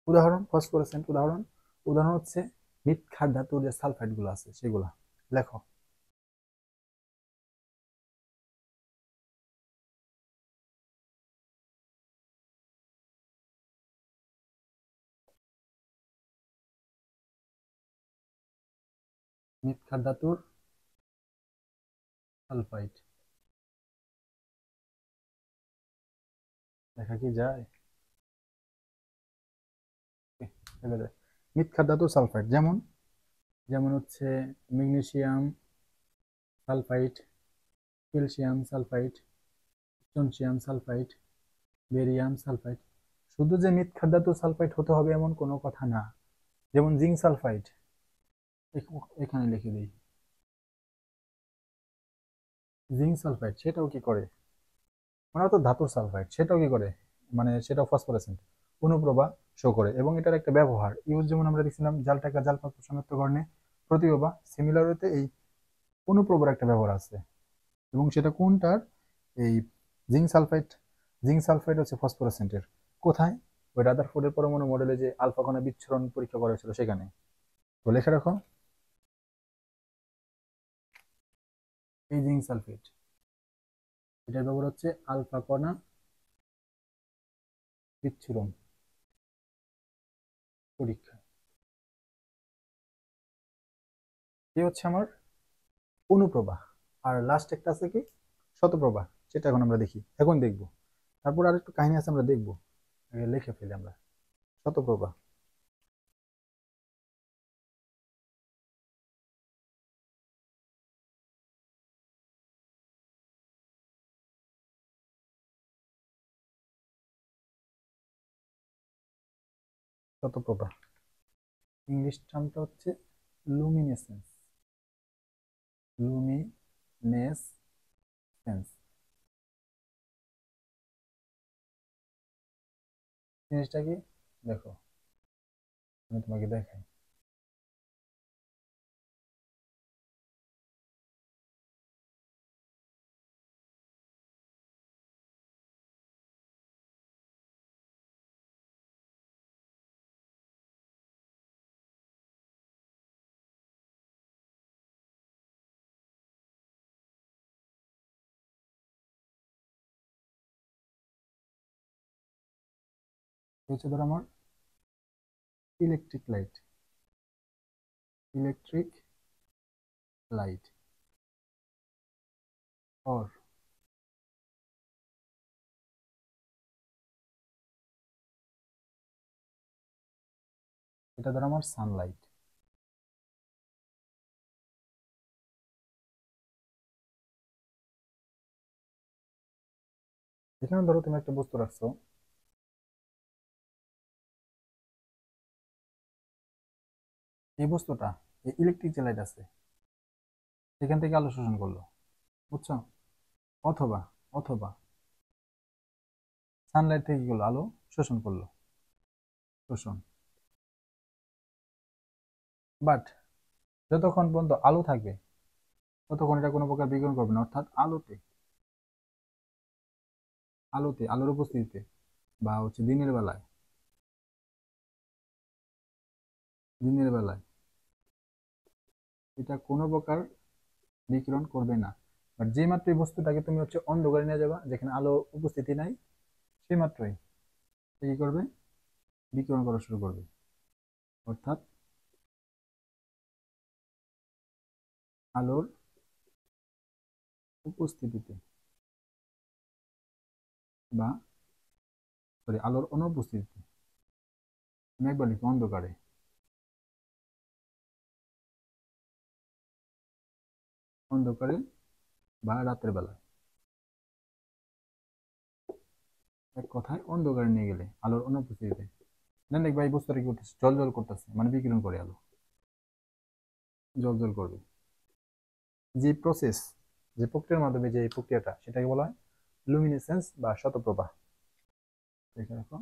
উদাহরণ, ফসফোরেসেন্ট উদাহরণ, উদাহরণ হচ্ছে মৃৎ ধাতুর যে সালফাইড গুলো আছে সেগুলা লেখো। মৃৎ ধাতুর সালফাইড দেখা কি যায়? দেখা যায়। মৃৎ ধাতুর সালফাইড যেমন, যেমন হচ্ছে magnesium sulphide, calcium sulphide, potassium sulphide, barium sulphide. শুধু যে মৃৎ ধাতুর সালফাইড হতে হবে এমন কোনো কথা না। যেমন জিঙ্ক সালফাইড, এখানে লিখে দিই জিঙ্ক সালফাইড, সেটাও কি করে, মানে তো ধাতুর সালফাইড, সেটাও কি করে, মানে সেটাও ফসফোরেসেন্ট অনুপ্রভা শো করে। এবং এটার একটা ব্যবহার ইউজ, যেমন আমরা দেখছিলাম জাল টাকা জাল পাত্র শনাক্তকরণে প্রতিভা, সিমিলারিতে এই অনুপ্রভার একটা ব্যবহার আছে। এবং সেটা কোনটার, এই জিঙ্ক সালফাইড, জিঙ্ক সালফাইড হচ্ছে ফসফোরেসেন্টের। কোথায়? ওই রাদারফোর্ডের পরমাণু মডেলে যে আলফা কণা বিচ্ছুরণ পরীক্ষা করা হয়েছিল সেখানে। তো লেখা রাখো এই জিঙ্ক সালফেট, এটার ব্যবহার হচ্ছে আলফা কণা বিচ্ছুরণ পরীক্ষা। এই হচ্ছে আমার অনুপ্রভা। আর লাস্ট একটা আছে কি, শতপ্রভা, সেটা এখন আমরা দেখি, এখন দেখবো। তারপর আর একটু কাহিনী আছে, আমরা দেখবো, আগে লিখে ফেলি আমরা। শতপ্রভা, শতপ্রভা ইংলিশ টার্মটা হচ্ছে লুমিনেসেন্স, লুমিনেসেন্স। জিনিসটা কি দেখো, আমি তোমাকে দেখাই। এই হচ্ছে ধরো আমার electric light, electric light or, এটা ধরো আমার সানলাইট। এখানে ধরো তুমি একটা বস্তু রাখছো, এই বস্তুটা, এই ইলেকট্রিক যে লাইট আছে সেখান থেকে আলো শোষণ করলো, বুঝছো? অথবা অথবা সানলাইট থেকে কি করলো, আলো শোষণ করলো, শোষণ। বাট যতক্ষণ পর্যন্ত আলো থাকবে ততক্ষণ এটা কোনো প্রকার বিকিরণ করবে না, অর্থাৎ আলোতে, আলোর উপস্থিতিতে বা হচ্ছে দিনের বেলায় এটা কোনো প্রকার বিকিরণ করবে না। বাট যে মাত্র এই বস্তুটাকে তুমি হচ্ছে অন্ধকারে নিয়ে যাবা, যেখানে আলো উপস্থিতি নাই, সেই মাত্রই সে কি করবে, বিকিরণ করা শুরু করবে। অর্থাৎ আলোর উপস্থিতিতে বা সরি আলোর অনুপস্থিতিতে, আমি একবার লিখি অন্ধকারে, অন্ধকারে বা রাতের বেলায়, এক কথায় অন্ধকারে নিয়ে গেলে আলোর অনুপস্থিতিতে দেন দেখবা এই বস্তুটা কি করতেছে, জল জল করতেছে, মানে বিকিরণ করে আলো, জল জল করবে। যে প্রসেস, যে প্রক্রিয়ার মাধ্যমে যে এই প্রক্রিয়াটা, সেটাকে বলা হয় লুমিনেসেন্স বা শতপ্রভা। দেখে রাখো,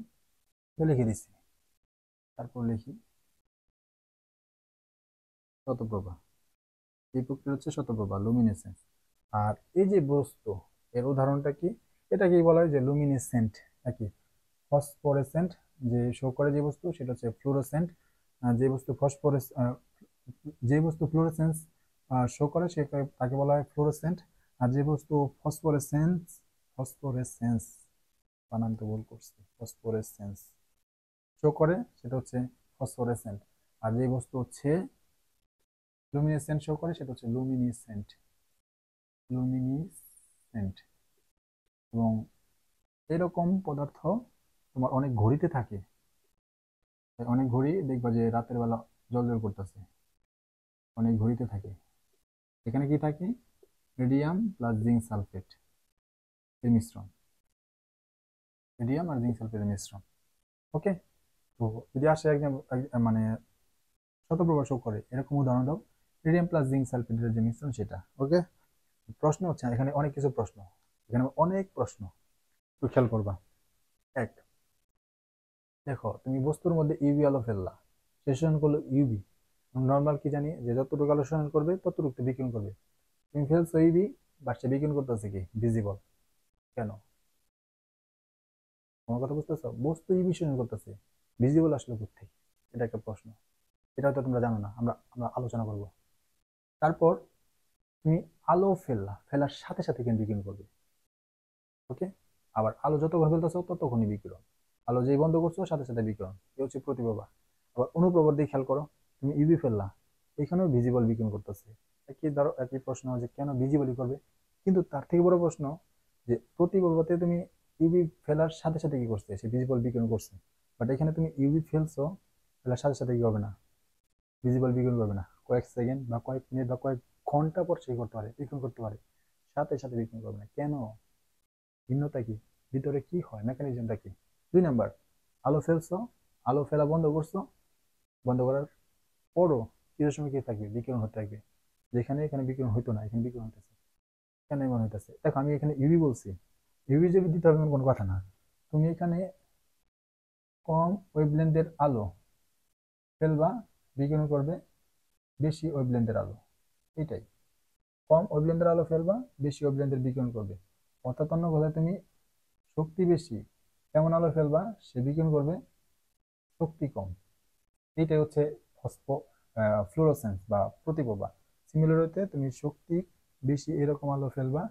তো লিখে দিচ্ছি, তারপর লিখি শতপ্রভা। এই প্রক্রিয়া হচ্ছে শতপ্রভা, লুমিনেসেন্স। আর এই যে বস্তু, এর উদাহরণটা কি, এটাকে বলা হয় যে লুমিনেসেন্ট, নাকি ফসফোরেসেন্ট। যে শো করে যে বস্তু সেটা হচ্ছে ফ্লুরোসেন্ট। যে বস্তু যে বস্তু ফ্লুরোসেন্স শো করে সেটা তাকে বলা হয় ফ্লুরোসেন্ট। আর যে বস্তু ফসফোরেসেন্স, ফসফোরেসেন্স, বানান তো ভুল করছি, ফসফোরেসেন্স শো করে সেটা হচ্ছে ফসফোরেসেন্ট। আর যে বস্তু হচ্ছে লুমিনেসেন্ট শো করে সেটা হচ্ছে লুমিনিসেন্ট, লুমিনিসেন্ট। এবং এরকম পদার্থ তোমার অনেক ঘড়িতে থাকে। অনেক ঘড়ি দেখবা যে রাতের বেলা জল জল করতেছে, অনেক ঘড়িতে থাকে। এখানে কি থাকে, রেডিয়াম প্লাস জিঙ্ক সালফেট এর মিশ্রণ, রেডিয়াম আর জিঙ্ক সালফেটের মিশ্রণ। ওকে। তো যদি আসে একদম মানে শতপ্রভা শো করে, এরকম উদাহরণ দাও। রিডিয়াম প্লাস জিঙ্ক সালফেটের যে মিশ্রণ সেটা। ওকে, প্রশ্ন হচ্ছে এখানে অনেক কিছু প্রশ্ন, এখানে অনেক প্রশ্ন, একটু খেয়াল করবা। এক, দেখো তুমি বস্তুর মধ্যে ইউভি আলো ফেললা, সে শোষণ করলো ইউভি। নর্মাল কি জানি যে যতটুকু আলো শোষণ করবে ততটুকু বিকিরণ করবে। তুমি ফেলছো ইউভি, বাট সে বিকিরণ করতেছে কি ভিজিবল। কেন? তোমার কথা বুঝতেছো? বস্তু ইউভি শোষণ করতেছে, ভিজিবল আসলে কোথেকে? এটা একটা প্রশ্ন, এটা হয়তো তোমরা জানো না, আমরা আমরা আলোচনা করব। তারপর তুমি আলো ফেললা, ফেলার সাথে সাথে কিন্তু বিকিরণ করবে। ওকে, আবার আলো যতক্ষণ ফেলতেছো ততক্ষণই বিকিরণ, আলো যেই বন্ধ করছো সাথে সাথে বিকিরণ, এ হচ্ছে প্রতিপ্রভা। আবার অনুপ্রভার দিকে খেয়াল করো, তুমি ইউভি ফেললা, এখানেও ভিজিবল বিকিরণ করতেছে। একই ধরো একই প্রশ্ন যে কেন ভিজিবলই করবে, কিন্তু তার থেকে বড় প্রশ্ন যে প্রতিপ্রভাতে তুমি ইউভি ফেলার সাথে সাথে কি করছে, সে ভিজিবল বিকিরণ করছে। বাট এখানে তুমি ইউভি ফেলছো, ফেলার সাথে সাথে কি হবে না, ভিজিবল বিকিরণ করবে না, কয়েক সেকেন্ড বা কয়েক মিনিট বা কয়েক ঘন্টা পর সে করতে পারে, বিকিরণ করতে পারে, সাথে সাথে বিকিরণ করবে না। কেন? ভিন্নতা কি, ভিতরে কি হয়, মেকানিজমটা কি? দুই নাম্বার, আলো ফেলছো, আলো ফেলা বন্ধ করছো, বন্ধ করার পরও কিছু সময় কি থাকবে, বিকিরণ হতে থাকবে। যেখানে এখানে বিকিরণ হইতো না, এখানে বিকিরণ হইতেছে। কেন এমন হইতেছে? দেখো আমি এখানে ইউভি বলছি, ইউভি যে দিতে হবে এমন কোনো কথা না। তুমি এখানে কম ওয়েভলেন্থের আলো ফেলবা, বিকিরণ করবে বেশি ওয়েভলেন্থের আলো, এটাই। কম ওয়েভলেন্থের আলো ফেলবা, বেশি ওয়েভলেন্থের বিকিরণ করবে। অর্থাৎ অন্য কথায় তুমি শক্তি বেশি এমন আলো ফেলবা, সে বিকিরণ করবে শক্তি কম। এইটাই হচ্ছে ফসফো ফ্লোরোসেন্স বা প্রতিপ্রভা। সিমিলারিতে তুমি শক্তি বেশি এরকম আলো ফেলবা,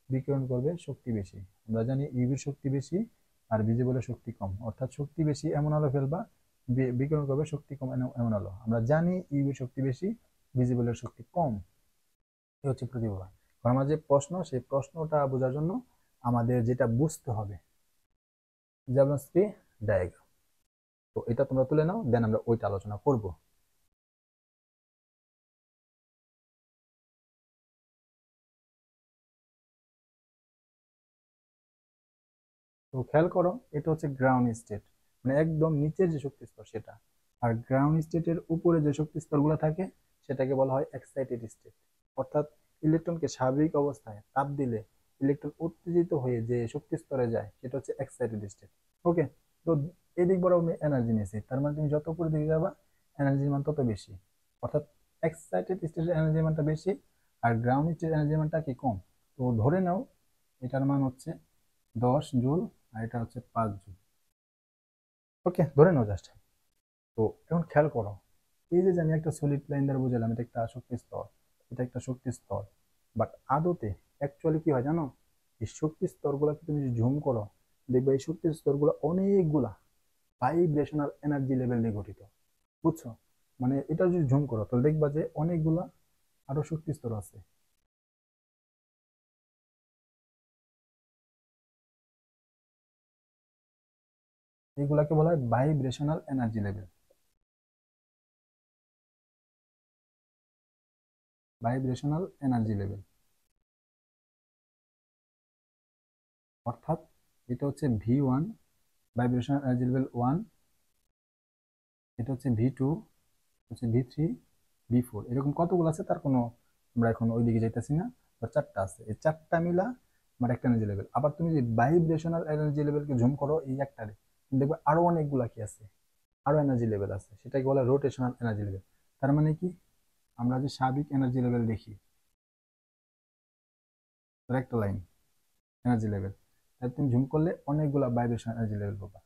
বিকিরণ করবে শক্তি বেশি। আমরা জানি ইউভির শক্তি বেশি আর ভিজিবলের শক্তি কম, অর্থাৎ শক্তি বেশি এমন আলো ফেলবা, বিকিরণ করবে শক্তি কম এমন আলো। আমরা জানি ইউভির শক্তি বেশি, ভিজিবলের শক্তি কম, এই হচ্ছে প্রতিপ্রভা। আমার যে প্রশ্ন, সেই প্রশ্নটা বোঝার জন্য আমাদের যেটা বুঝতে হবে, জ্যাবলন্সকি ডায়াগ্রাম। তো এটা তোমরা তুলে নাও, দেন আমরা ওইটা আলোচনা করব। তো খেয়াল করো, এটা হচ্ছে গ্রাউন্ড স্টেট, মানে একদম নিচের যে শক্তি স্তর সেটা। আর গ্রাউন্ড স্টেটের উপরে যে শক্তি স্তরগুলো থাকে সেটাকে বলা হয় এক্সাইটেড স্টেট। অর্থাৎ ইলেকট্রনকে স্বাভাবিক অবস্থায় তাপ দিলে ইলেকট্রন উত্তেজিত হয়ে যে শক্তি স্তরে যায় সেটা হচ্ছে এক্সাইটেড স্টেট। ওকে, তো এদিক বড় আমি এনার্জি নিয়েছি, তার মানে তুমি যত উপরে দিকে যাবা এনার্জির মান তত বেশি। অর্থাৎ এক্সাইটেড স্টেটের এনার্জির মানটা বেশি আর গ্রাউন্ড স্টেটের এনার্জির মানটা কি কম। তো ধরে নাও এটার মান হচ্ছে 10 জুল আর এটা হচ্ছে 5 জুল। ওকে, ধরে নাও জাস্ট। তো এখন খেয়াল করো, এই যে আমি একটা সলিড লাইন দ্বারা বুঝালাম এটা একটা শক্তি স্তর, এটা একটা শক্তি স্তর, বাট আদতে অ্যাকচুয়ালি কি হয় জানো? এই শক্তি স্তরগুলোকে তুমি যদি জুম করো, দেখবে এই শক্তি স্তরগুলো অনেকগুলা ভাইব্রেশনাল এনার্জি লেভেল নিয়ে গঠিত। বুঝছো? মানে এটা যদি জুম করো তাহলে দেখবা যে অনেকগুলা আরো শক্তি স্তর আছে। এগুলাকে বলা হয় vibrational energy level. Vibrational energy level অর্থাৎ এটা হচ্ছে V1, ভাইব্রেশনাল এনার্জি লেভেল 1, এটা হচ্ছে V2, হচ্ছে V3, V4, এরকম কতগুলো আছে তার কোনো আমরা এখন ওইদিকে যাইতেছি না। তো চারটা আছে, এই চারটা মিলা আমার একটা এনার্জি লেভেল। আবার তুমি যদি ভাইব্রেশনাল এনার্জি লেভেলকে জুম করো এই একটারে, তুমি দেখবে আরো অনেকগুলা কি আছে, আরো এনার্জি লেভেল আছে, সেটাকে বলে রোটেশনাল এনার্জি লেভেল। তার মানে কি, আমরা যে সার্বিক এনার্জি লেভেল দেখি তার একটা লাইন এনার্জি লেভেল, তাই তুমি জুম করলে অনেকগুলা ভাইব্রেশনাল এনার্জি লেভেল পাবা।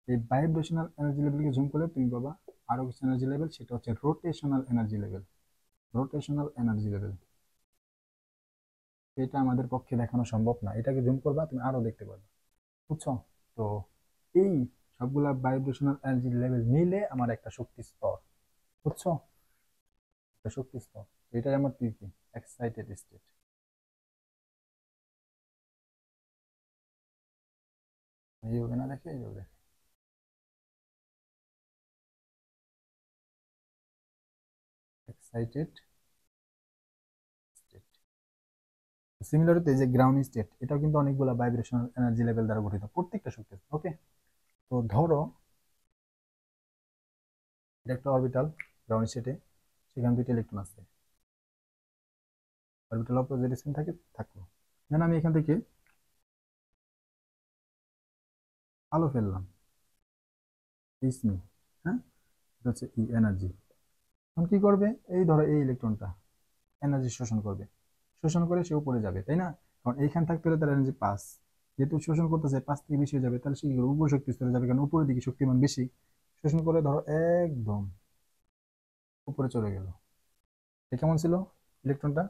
এই ভাইব্রেশনাল এনার্জি লেভেলকে জুম করলে তুমি পাবা আরো কিছু এনার্জি লেভেল, সেটা হচ্ছে rotational energy level. Rotational energy level এটা আমাদের পক্ষে দেখানো সম্ভব না, এটাকে জুম করবা তুমি আরো দেখতে পারবে। বুঝছো? তো এই সবগুলা ভাইব্রেশনাল এনার্জি লেভেল মিলে আমার একটা শক্তি স্তর। বুঝছো? একটা শক্তি স্তর, এটাই আমার কি কি এক্সাইটেড স্টেট। এইভাবে না দেখে এইভাবে দেখে এক্সাইটেড স্টেট। সিমিলারলি যে গ্রাউন্ড স্টেট এটাও কিন্তু অনেকগুলা ভাইব্রেশনাল এনার্জি লেভেল দ্বারা গঠিত প্রত্যেকটা শক্তি। ওকে, তো ধরো এটা একটা অরবিটাল গ্রাউন্ড স্টেটে, সেখানে দুইটা ইলেকট্রন আছে, অরবিটাল অপোজিট স্পিন থাকলো। দেন আমি এখান থেকে আলো ফেললাম, ইসমি, হ্যাঁ, এটা হচ্ছে ই এনার্জি। এখন কি করবে, এই ধরো এই ইলেকট্রনটা এনার্জি শোষণ করবে, শোষণ করে সে উপরে যাবে, তাই না? কারণ এইখানে থাকতে হলে তার এনার্জি পাস, যেহেতু শোষণ করতেছে 5 থেকে বেশি হয়ে যাবে, তাহলে সে কি করবে, উপর শক্তি স্তরে যাবে, কারণ উপরের দিকে শক্তিমান বেশি। শোষণ করে ধরো একদম উপরে চলে গেল। এটা কেমন ছিল ইলেকট্রনটা,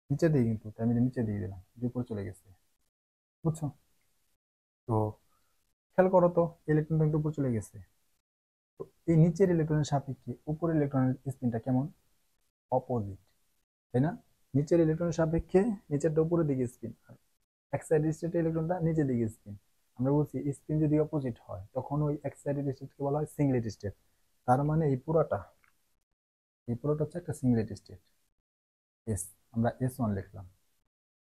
নিচে দিয়ে, কিন্তু তাই আমি নিচে দিয়ে দিলাম, যে উপরে চলে গেছে, বুঝছো? তো খেয়াল করো তো, ইলেকট্রনটা কিন্তু উপরে চলে গেছে। তো এই নিচের ইলেকট্রনের সাপেক্ষে উপরের ইলেকট্রনের স্পিনটা কেমন, অপোজিট, তাই না? নিচের ইলেকট্রনের সাপেক্ষে নিচেরটা উপরের দিকে স্পিন, আর এক্সাইটেড স্টেট ইলেকট্রনটা নিচের দিকে স্পিন। আমরা বলছি স্পিন যদি অপোজিট হয় তখন ওই এক্সাইটেড স্টেটকে বলা হয় সিংলেট স্টেট। তার মানে এই পুরোটা হচ্ছে একটা সিংলেট স্টেট। এস, আমরা S1 লিখলাম।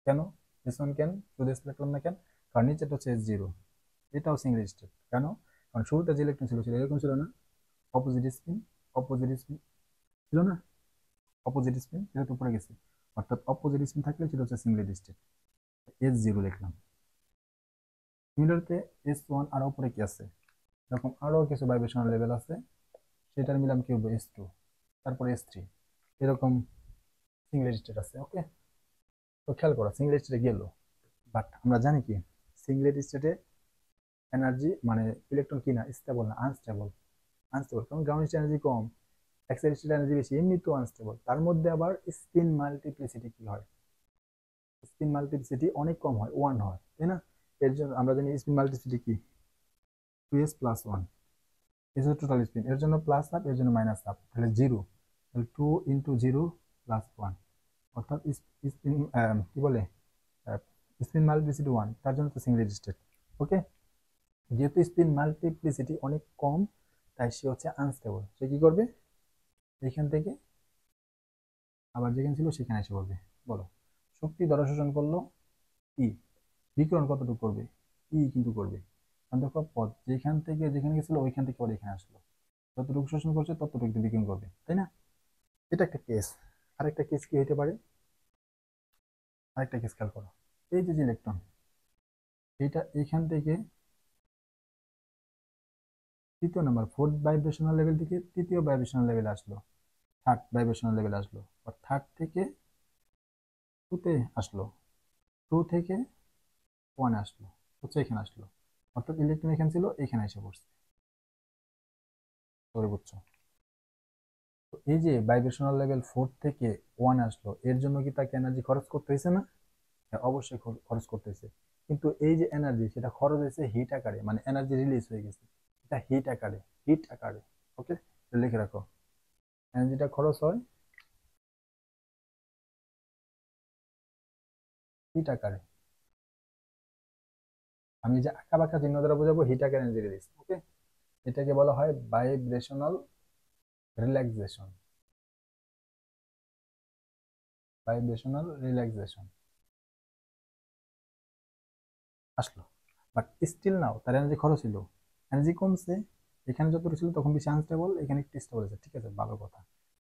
কেন S1 কেন শুধু এস লিখলাম না কেন, কারণ নিচেটা হচ্ছে S0, এটাও সিঙ্গেল স্টেট। কেন, কারণ শুরুতে যে ইলেকট্রন ছিল এরকম ছিল না, অপোজিট স্পিন, অপোজিট স্পিন ছিল না, অপোজিট স্পিন যেহেতু উপরে গেছে, অর্থাৎ অপোজিট স্পিন থাকলে সেটা হচ্ছে সিঙ্গেল স্টেট, S0 লিখলাম। সিমিলারতে S1 আর উপরে কি আছে, এরকম আরো কিছু ভাইব্রেশনাল লেভেল আছে, সেটার মিলাম কি হবে S2, তারপরে S3, এরকম সিঙ্গেল স্টেট আছে। ওকে, তো খেয়াল করো সিঙ্গেল স্টেটে গেল, বাট আমরা জানি কি সিঙ্গেল স্টেটে এনার্জি মানে ইলেকট্রন কি না, স্টেবল না, আনস্টেবল। আনস্টেবল কারণ গ্রাউন্ড স্টেট এনার্জি কম, এক্সাইটেড স্টেট এনার্জি বেশি, এমনিতেও আনস্টেবল। তার মধ্যে আবার স্পিন মাল্টিপ্লিসিটি কি হয়, স্পিন মাল্টিপ্লিসিটি অনেক কম হয়, 1 হয়, তাই না? এর জন্য আমরা জানি স্পিন মাল্টিপ্লিসিটি কি, 2s+1, এস হচ্ছে টোটাল স্পিন, এর জন্য প্লাস হাফ, এর জন্য মাইনাস হাফ, তাহলে 0, তাহলে 2 × 0 + 1, অর্থাৎ স্পিন কি বলে, স্পিন মাল্টিপ্লিসিটি 1, তার জন্য তো সিঙ্গেল স্টেট। ওকে, যেহেতু স্পিন মাল্টিপ্লিসিটি অনেক কম, তাই সে হচ্ছে আনস্টেবল। সে কি করবে, এখান থেকে আবার যেখানে ছিল সেখানে এসে পড়বে। বলো, শক্তি দ্বারা শোষণ করলো ই, বিকিরণ কতটুকু করবে, ই কিন্তু করবে, কারণ দেখো পথ যেখান থেকে যেখানে গেছিল ওইখান থেকে আবার এখানে আসলো, যতটুকু শোষণ করছে ততটুকু বিকিরণ করবে, তাই না? এটা একটা কেস। আরেকটা কেস কি হতে পারে, আরেকটা কেস খেয়াল করো, এই যে ইলেকট্রন, এটা এখান থেকে তৃতীয় নাম্বার, ফোর্থ ভাইব্রেশনাল লেভেল থেকে তৃতীয় ভাইব্রেশনাল লেভেলে আসলো, থার্ড ভাইব্রেশনাল লেভেলে আসলো, আর থার্ড থেকে টুতে আসলো, টু থেকে ওয়ানে আসলো, হচ্ছে এখানে আসলো, অর্থাৎ ইলেকট্রন এখানে ছিল এখানে এসে পড়ছে। তোরে বুঝছো? তো এই যে ভাইব্রেশনাল লেভেল 4 থেকে 1 আসলো, এর জন্য কি তাকে এনার্জি খরচ করতে হয়েছে না? হ্যাঁ, অবশ্যই খরচ করতে হয়েছে। কিন্তু এই যে এনার্জি সেটা খরচ হয়েছে হিট আকারে, মানে এনার্জি রিলিজ হয়ে গেছে, এটা হিট আকারে, হিট আকারে। ওকে, লিখে রাখো, এনার্জিটা খরচ হয় হিট আকারে। আমি যে আঁকা বাঁকা চিহ্ন দ্বারা বোঝাবো হিট আকারে এনার্জি রিলিজ। ওকে, এটাকে বলা হয় ভাইব্রেশনাল রিল্যাক্সেশন, ভাইব্রেশনাল রিল্যাক্সেশন আসলো। বাট স্টিল নাও তার এনার্জি খরচ ছিল, এনার্জি কমছে, এখানে যতটুকু ছিল তখন বেশি আনস্টেবল, এখানে একটু স্টেবল আছে, ঠিক আছে, ভালো কথা।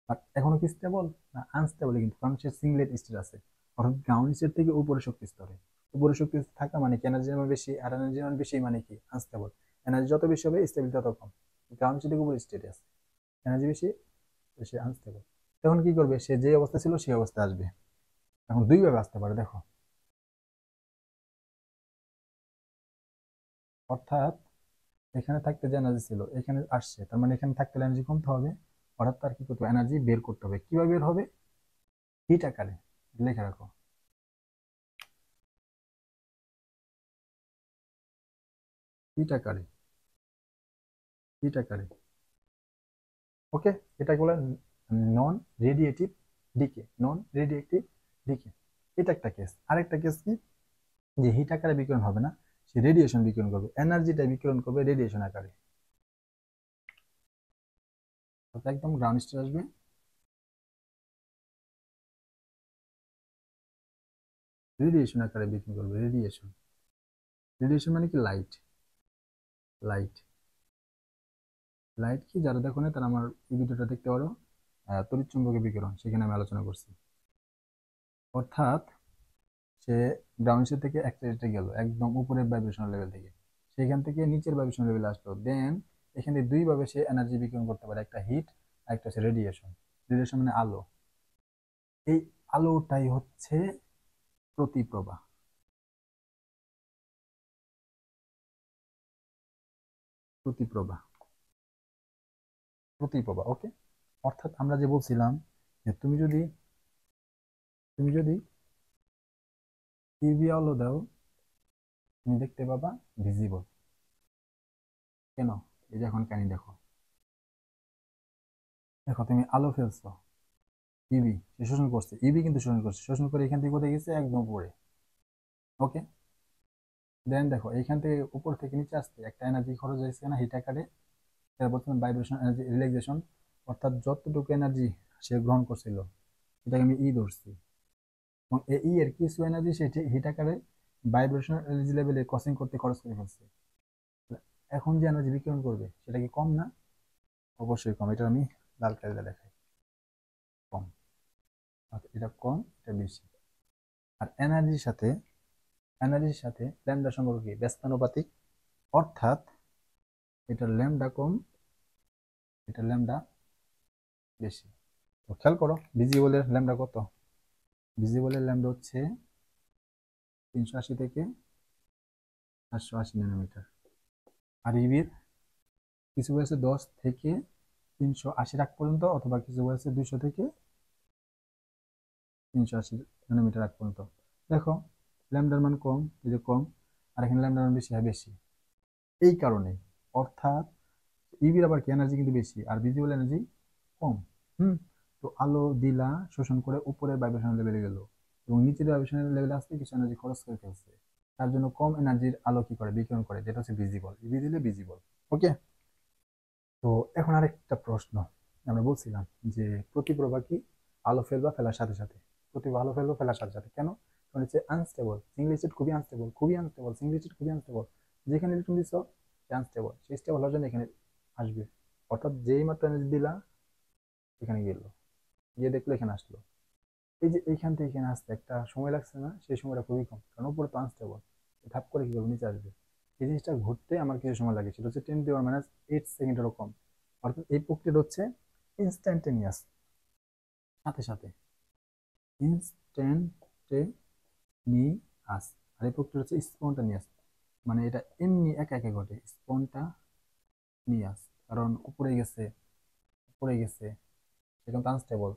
বাট এখনো কি স্টেবল না, আনস্টেবল, কিন্তু কারণ সে সিঙ্গলেট স্টেট আছে, অর্থাৎ গ্রাউন্ড স্টেট থেকে উপরে শক্তি স্তরে। উপরে শক্তি থাকা মানে কি, এনার্জি যেমন বেশি, আর এনার্জি যেমন বেশি মানে কি আনস্টেবল। এনার্জি যত বেশি হবে স্টেবিলিটি তত কম, গ্রাউন্ড স্টেট থেকে উপরে স্টেটে আছে, এনার্জি বেশি, তো সে আনস্টেবল। তখন কি করবে, সে যে অবস্থা ছিল সেই অবস্থায় আসবে। এখন দুইভাবে আসতে পারে, দেখো, অর্থাৎ এখানে থাকতে যে এনার্জি ছিল এখানে আসছে, তার মানে এখানে থাকতে এনার্জি কমতে হবে, অর্থাৎ তার কি করতে হবে, এনার্জি বের করতে হবে। কিভাবে বের হবে, হিট আকারে, লিখে রাখো, হিট আকারে, হিট আকারে। ওকে, এটা বলে নন রেডিয়েটিভ ডিকে, নন রেডিয়েটিভ ডিকে। এটা একটা কেস। আরেকটা কেস কি, যে হিট আকারে বিকিরণ হবে না, সে রেডিয়েশন বিকিরণ করবে, এনার্জিটা বিকিরণ করবে রেডিয়েশন আকারে, অর্থাৎ একদম গ্রাউন্ড স্টেট আসবে, রেডিয়েশন আকারে বিকিরণ করবে, রেডিয়েশন। রেডিয়েশন মানে কি, লাইট, লাইট। লাইট কি যারা দেখো না তারা আমার এই ভিডিওটা দেখতে পারো, তড়িৎচুম্বকীয় বিকিরণ, সেখানে আমি আলোচনা করছি। অর্থাৎ সে গ্রাউন্ড স্টেট থেকে একটা স্টেটে গেল একদম উপরের ভাইব্রেশন লেভেল থেকে, সেখান থেকে নিচের ভাইব্রেশন লেভেলে আসলো, দেন এখানে দুইভাবে সে এনার্জি বিকিরণ করতে পারে, একটা হিট আর একটা হচ্ছে রেডিয়েশন। রেডিয়েশন মানে আলো। এই আলোটাই হচ্ছে প্রতিপ্রভা। প্রতিপ্রভা, প্রতিপ্রভা, ওকে। অর্থাৎ আমরা যে বলছিলাম যে তুমি যদি টিভি আলো দাও, তুমি দেখতে পাবা ভিজিবল। কেন? এই যে এখন কাহিনী দেখো, দেখো তুমি আলো ফেলছো, ইবি সে শোষণ করছে, ইবি কিন্তু শোষণ করছে, শোষণ করে এখান থেকে কোথায় গেছে, একদম উপরে। ওকে, দেন দেখো এইখান থেকে উপর থেকে নিচে আসতে একটা এনার্জি খরচ হয়েছে না, হিট আকারে। এটা বলছিলাম ভাইব্রেশন এনার্জি রিল্যাক্সেশন। অর্থাৎ যতটুকু এনার্জি সে গ্রহণ করছিল, এটাকে আমি ই ধরছি, এবং এই এর কিছু এনার্জি সে হিট আকারে ভাইব্রেশন এনার্জি লেভেলে ক্রসিং করতে খরচ করে ফেলছে। এখন যে এনার্জি বিকিরণ করবে সেটা কি কম না? অবশ্যই কম। এটা আমি লাল কালিতে দেখাই, কম। অর্থাৎ এটা কম, এটা বেশি। আর এনার্জির সাথে ল্যামডা সম্পর্ক কি? ব্যস্তানুপাতিক। অর্থাৎ এটা ল্যামডা কম, এটা ল্যামডা বেশি। তো খেয়াল করো ভিজিবলের ল্যামডা কত। ভিজিবলের ল্যামডা হচ্ছে 380 থেকে 480 ন্যানোমিটার। আর ইবির কিছু বলেছে 10 থেকে 380 আগ পর্যন্ত, অথবা কিছু বলেছে 200 থেকে 380 ন্যানোমিটার আগ পর্যন্ত। দেখো ল্যামডার মান কম, এই যে কম, আর এখানে ল্যামডার মান বেশি, হয় বেশি। এই কারণে, অর্থাৎ ইবির আবার কি এনার্জি কিন্তু বেশি আর ভিজিবল এনার্জি কম। হুম। তো আলো দিলা শোষণ করে উপরের ভাইব্রেশন লেভেলে গেল, এবং নিচের ভাইব্রেশন লেভেলে আসতে কিছু এনার্জি খরচ করে ফেলছে। তার জন্য কম এনার্জির আলো কি করে, বিকিরণ করে, যেটা হচ্ছে ভিজিবল। ইবি দিলে ভিজিবল। ওকে। তো এখন আরেকটা প্রশ্ন, আমরা বলছিলাম যে প্রতিপ্রভা কি? আলো ফেলবা ফেলার সাথে সাথে, প্রতিভা আলো ফেলবা ফেলার সাথে সাথে। কেন? কারণ হচ্ছে আনস্টেবল, সিঙ্গেল স্টেট খুবই আনস্টেবল, খুবই আনস্টেবল, সিঙ্গেল স্টেট খুবই আনস্টেবল। যেখানে ইলেকট্রন দিচ্ছ সে আনস্টেবল, সেই স্টেবল হওয়ার জন্য এখানে আসবে। অর্থাৎ যেই মাত্র এনার্জি দিলা এখানে গেল, গিয়ে দেখলো এখানে আসলো। এই যে এইখান থেকে এখানে আসতে একটা সময় লাগছে না, সেই সময়টা খুবই কম, কারণ উপরে তো আনস্টেবল, ধাপ করে কি করবো, নিচে আসবে। এই জিনিসটা ঘুরতে আমার কিছু সময় লাগে, সেটা হচ্ছে 10⁻⁸ এরকম। অর্থাৎ এই প্রক্রিয়াটা হচ্ছে ইনস্ট্যান্টেনিয়াস, সাথে সাথে, ইনস্ট্যান্টেনিয়াস। আর এই প্রক্রিয়া হচ্ছে স্পন্টানিয়াস, মানে এটা এমনি একা একা ঘটে, স্পন্টানিয়াস। কারণ উপরে গেছে সেখানে তো আনস্টেবল,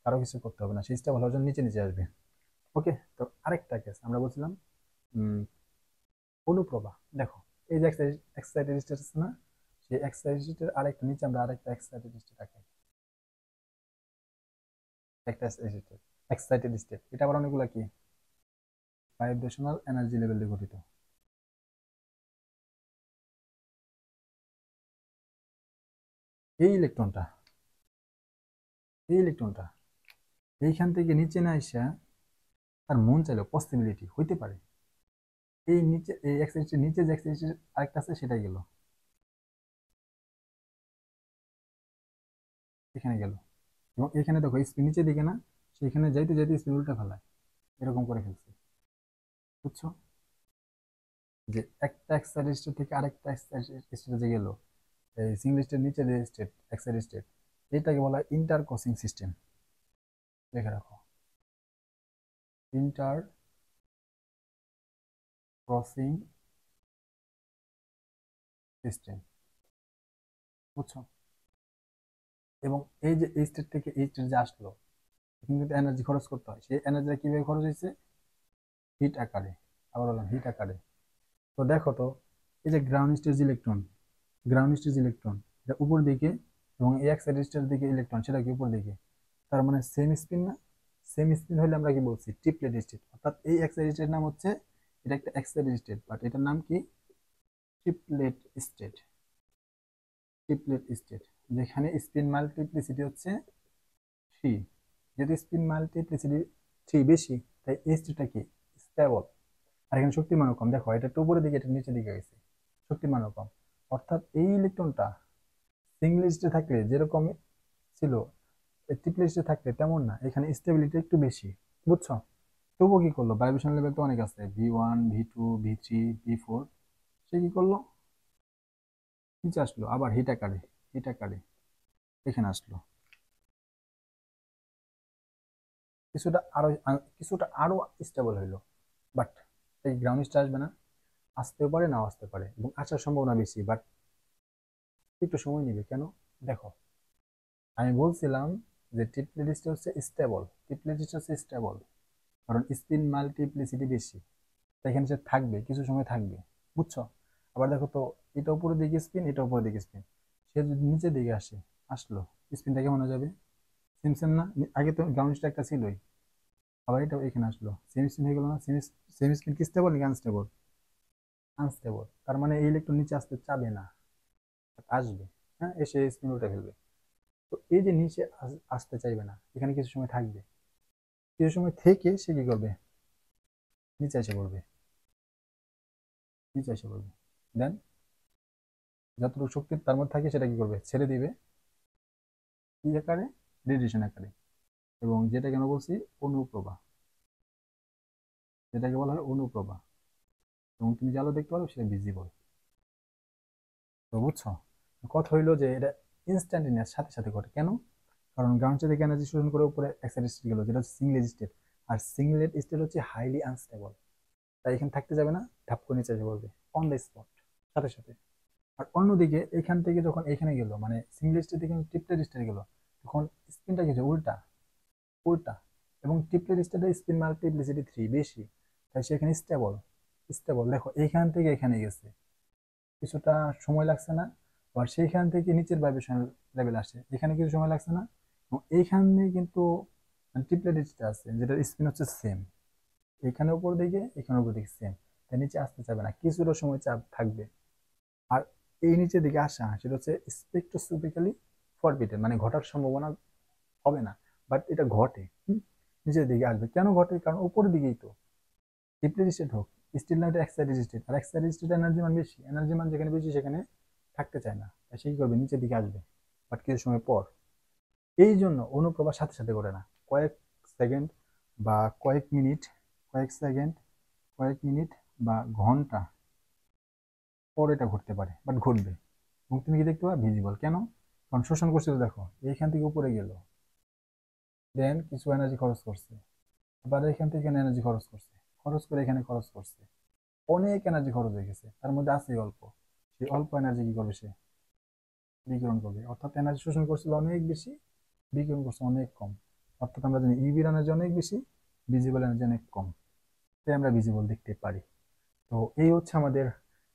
কারো কিছু করতে হবে না, সেই স্টেবল হওয়ার জন্য নিচে নিচে আসবে। ওকে। তো আরেকটা কেস আমরা বলছিলাম অনুপ্রভা। দেখো এই যে এক্সাইটেড স্টেট আছে না, সেই এক্সাইটেড স্টেটের আরেকটা নিচে আমরা আরেকটা এক্সাইটেড স্টেট আঁকি। একটা এক্সাইটেড স্টেট, এটা আবার অনেকগুলো কি ভাইব্রেশনাল এনার্জি লেভেল দিয়ে গঠিত। এই ইলেকট্রনটা এই ইলেকট্রনটা এইখান থেকে নিচে না আসা, তার মন চাইলেও পসিবিলিটি হইতে পারে এই নিচে, এই এক্সাইটেড নিচে যে এক্সাইটেড আরেকটা আছে সেটাই গেল, এখানে গেল। এবং এখানে দেখো স্পিন নিচের দিকে না, সেখানে যাইতে যাইতে স্পিন উল্টা ফেলায়, এরকম করে ফেলছে। বুঝছো? যে একটা এক্সাইটেড স্টেট থেকে আরেকটা এক্সাইটেড স্টেটে যে গেল, এই সিঙ্গেল স্টেট নিচে যে স্টেট এক্সাইটেড স্টেট, এটাকে বলা হয় ইন্টার ক্রসিং সিস্টেম। দেখে রাখো, ইন্টার ক্রসিং সিস্টেম। বুঝছো? এবং এই যে এই স্টেট থেকে এই স্টেট যে আসলো, কিন্তু এনার্জি খরচ করতে হয়, সেই এনার্জিটা কিভাবে খরচ হয়েছে? হিট আকারে। আবার বললাম হিট আকারে। তো দেখো তো, এই যে গ্রাউন্ড স্টেজ ইলেকট্রন এটা উপর দিকে, এবং এই এক্সাইটেড স্টেটের দিকে ইলেকট্রন সেটা কি উপর দিকে। তার মানে সেম স্পিন না? সেম স্পিন হলে আমরা কি বলছি, ট্রিপলেট স্টেট। অর্থাৎ এই এক্সাইটেড স্টেট নাম হচ্ছে, এটা একটা এক্সাইটেড স্টেট, বাট এটার নাম কি, ট্রিপলেট স্টেট। ট্রিপলেট স্টেট, যেখানে স্পিন মাল্টিপ্লিসিটি হচ্ছে 3। যেহেতু স্পিন মাল্টিপ্লিসিটি 3 বেশি, তাই এই স্টেটটা কি, স্টেবল। আর এখানে শক্তিমানও কম। দেখো এটা একটু উপরের দিকে, এটা নিচের দিকে গেছে, শক্তিমানও কম। অর্থাৎ এই ইলেকট্রনটা সিঙ্গেল স্টেটে থাকলে যেরকম ছিল, ট্রিপল স্টেট থাকলে তেমন না, এখানে স্টেবিলিটি একটু বেশি, বুঝছো? তবুও কি করলো, ভাইব্রেশন লেভেল তো অনেক আছে, V1 V2 V3 V4, সে কি করলো, নিচে আসলো, আবার হিট আকারে, হিট আকারে এখানে আসলো, কিছুটা আরো স্টেবল হইলো। বাট এই গ্রাউন্ড স্টেট আসবে না, আসতেও পারে নাও আসতে পারে, এবং আসার সম্ভাবনা বেশি, বাট একটু সময় নিবে। কেন? দেখো, আমি বলছিলাম যে ট্রিপলেট হচ্ছে স্টেবল, ট্রিপলেট হচ্ছে স্টেবল, কারণ স্পিন মাল্টিপ্লিসিটি বেশি, তাই এখানে সে থাকবে, কিছু সময় থাকবে, বুঝছো? আবার দেখো তো, এটা উপরের দিকে স্পিন, এটা উপরের দিকে স্পিন, সে যদি নিচের দিকে আসলো, স্পিনটা কেমন হয়ে যাবে? সেম সেম না? আগে তো গ্রাউন্ড স্টেট একটা ছিলই, আবার এটা এখানে আসলো, সেম স্পিন হয়ে গেল না? সেম স্পিন কি স্টেবল নাকি আনস্টেবল? আনস্টেবল, তার মানে এই ইলেকট্রন নিচে আসতে চাবে না, আসবে, হ্যাঁ, এসে স্পিন উল্টে ফেলবে। তো এই যে নিচে আসতে চাইবে না, এখানে কিছু সময় থাকবে, কিছু সময় থেকে সে কি করবে, নিচে এসে পড়বে, নিচে এসে পড়বে, দেন যতটুকু শক্তি তার মধ্যে থাকে সেটা কি করবে, ছেড়ে দিবে, কি আকারে, রেডিয়েশন আকারে। এবং যেটা কেন বলছি, অনুপ্রভা, যেটাকে বলা হয় অনুপ্রভা, এবং তুমি যে আলো দেখতে পারো সেটা ভিজিবল। তো বুঝছো, কথা হইলো যে এটা ইনস্ট্যান্টেনিয়াস, সাথে সাথে ঘটে। কেন? কারণ গ্রাউন্ড থেকে এনার্জি শোষণ করে উপরে এক্সাইটেড স্টেট গেলো, যেটা হচ্ছে সিঙ্গলেট স্টেট, আর সিঙ্গলেট স্টেট হচ্ছে হাইলি আনস্টেবল, তাই এখানে থাকতে যাবে না, ধাপ করে নিচে এসে পড়বে অন দ্য স্পট, সাথে সাথে। আর অন্যদিকে এখান থেকে যখন এখানে গেল, মানে সিঙ্গেল স্টেট থেকে ট্রিপলেট স্টেট গেল, তখন স্পিনটা কি হচ্ছে, উল্টা, উল্টা। এবং ট্রিপলেট স্টেটের স্পিন মাল্টিপ্লিসিটি 3 বেশি, তাই সেখানে স্টেবল, স্টেবল। দেখো এইখান থেকে এখানে গেছে, কিছুটা সময় লাগছে না? আবার সেইখান থেকে নিচের ভাইব্রেশন লেভেল আসে, এখানে কিছু সময় লাগছে না? এবং এইখানে কিন্তু ট্রিপলেট স্টেট আছে, যেটা স্পিন হচ্ছে সেম, এখানে উপর দিকে, এখানে উপর দিকে সেম, তাই নিচে আসতে চাবে না, কিছুটা সময় চাপ থাকবে। আর এই নিচের দিকে আসা সেটা হচ্ছে স্পেকট্রোস্কোপিক্যালি ফরবিডেন, মানে ঘটার সম্ভাবনা হবে না, বাট এটা ঘটে। নিচের দিকে আসবে, কেন ঘটে? কারণ উপরের দিকেই তো ট্রিপলেট স্টেট হোক, স্টিল না, এটা এক্সাইটেড স্টেট, আর এক্সাইটেড স্টেট এনার্জি মান বেশি, এনার্জি মান যেখানে বেশি সেখানে থাকতে চায় না, তাই সে কি করবে, নিচের দিকে আসবে, বাট কিছু সময় পর। এই জন্য অনুপ্রবাহ সাথে সাথে ঘটে না, কয়েক সেকেন্ড বা কয়েক মিনিট, কয়েক সেকেন্ড, কয়েক মিনিট বা ঘন্টা পর এটা ঘটতে পারে, বাট ঘটবে। এবং তুমি কি দেখতে পাবে, ভিজিবল। কেন? কারণ শোষণ করছে তো, দেখো এইখান থেকে উপরে গেল, দেন কিছু এনার্জি খরচ করছে, আবার এখান থেকে এখানে এনার্জি খরচ করছে, খরচ করে এখানে খরচ করছে, অনেক এনার্জি খরচ হয়ে গেছে, তার মধ্যে আছে অল্প, সেই অল্প এনার্জি কি করবে, সে বিকিরণ করবে। অর্থাৎ এনার্জি শোষণ করছিল অনেক বেশি, বিকিরণ করছে অনেক কম। অর্থাৎ আমরা জানি ইভির এনার্জি অনেক বেশি, ভিজিবল এনার্জি অনেক কম, তাই আমরা ভিজিবল দেখতে পারি। তো এই হচ্ছে আমাদের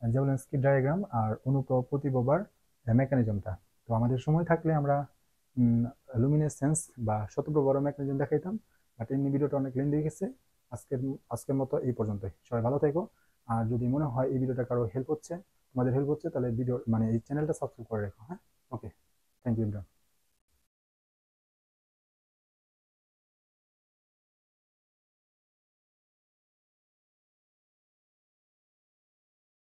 জেভলিনস্কি ডায়াগ্রাম আর অনুপ্রভ প্রতিপ্রভার মেকানিজমটা। তো আমাদের সময় থাকলে আমরা লুমিনেসেন্স বা শতপ্রভার মেকানিজম দেখাইতাম, বাট এমনি ভিডিওটা অনেক লেন্দি হয়ে গেছে। আজকের আজকের মতো এই পর্যন্তই, সবাই ভালো থেকো। আর যদি মনে হয় এই ভিডিওটা কারো হেল্প হচ্ছে, তোমাদের হেল্প হচ্ছে, তাহলে ভিডিও মানে এই চ্যানেলটা সাবস্ক্রাইব করে রেখো, হ্যাঁ? ওকে, থ্যাংক ইউ।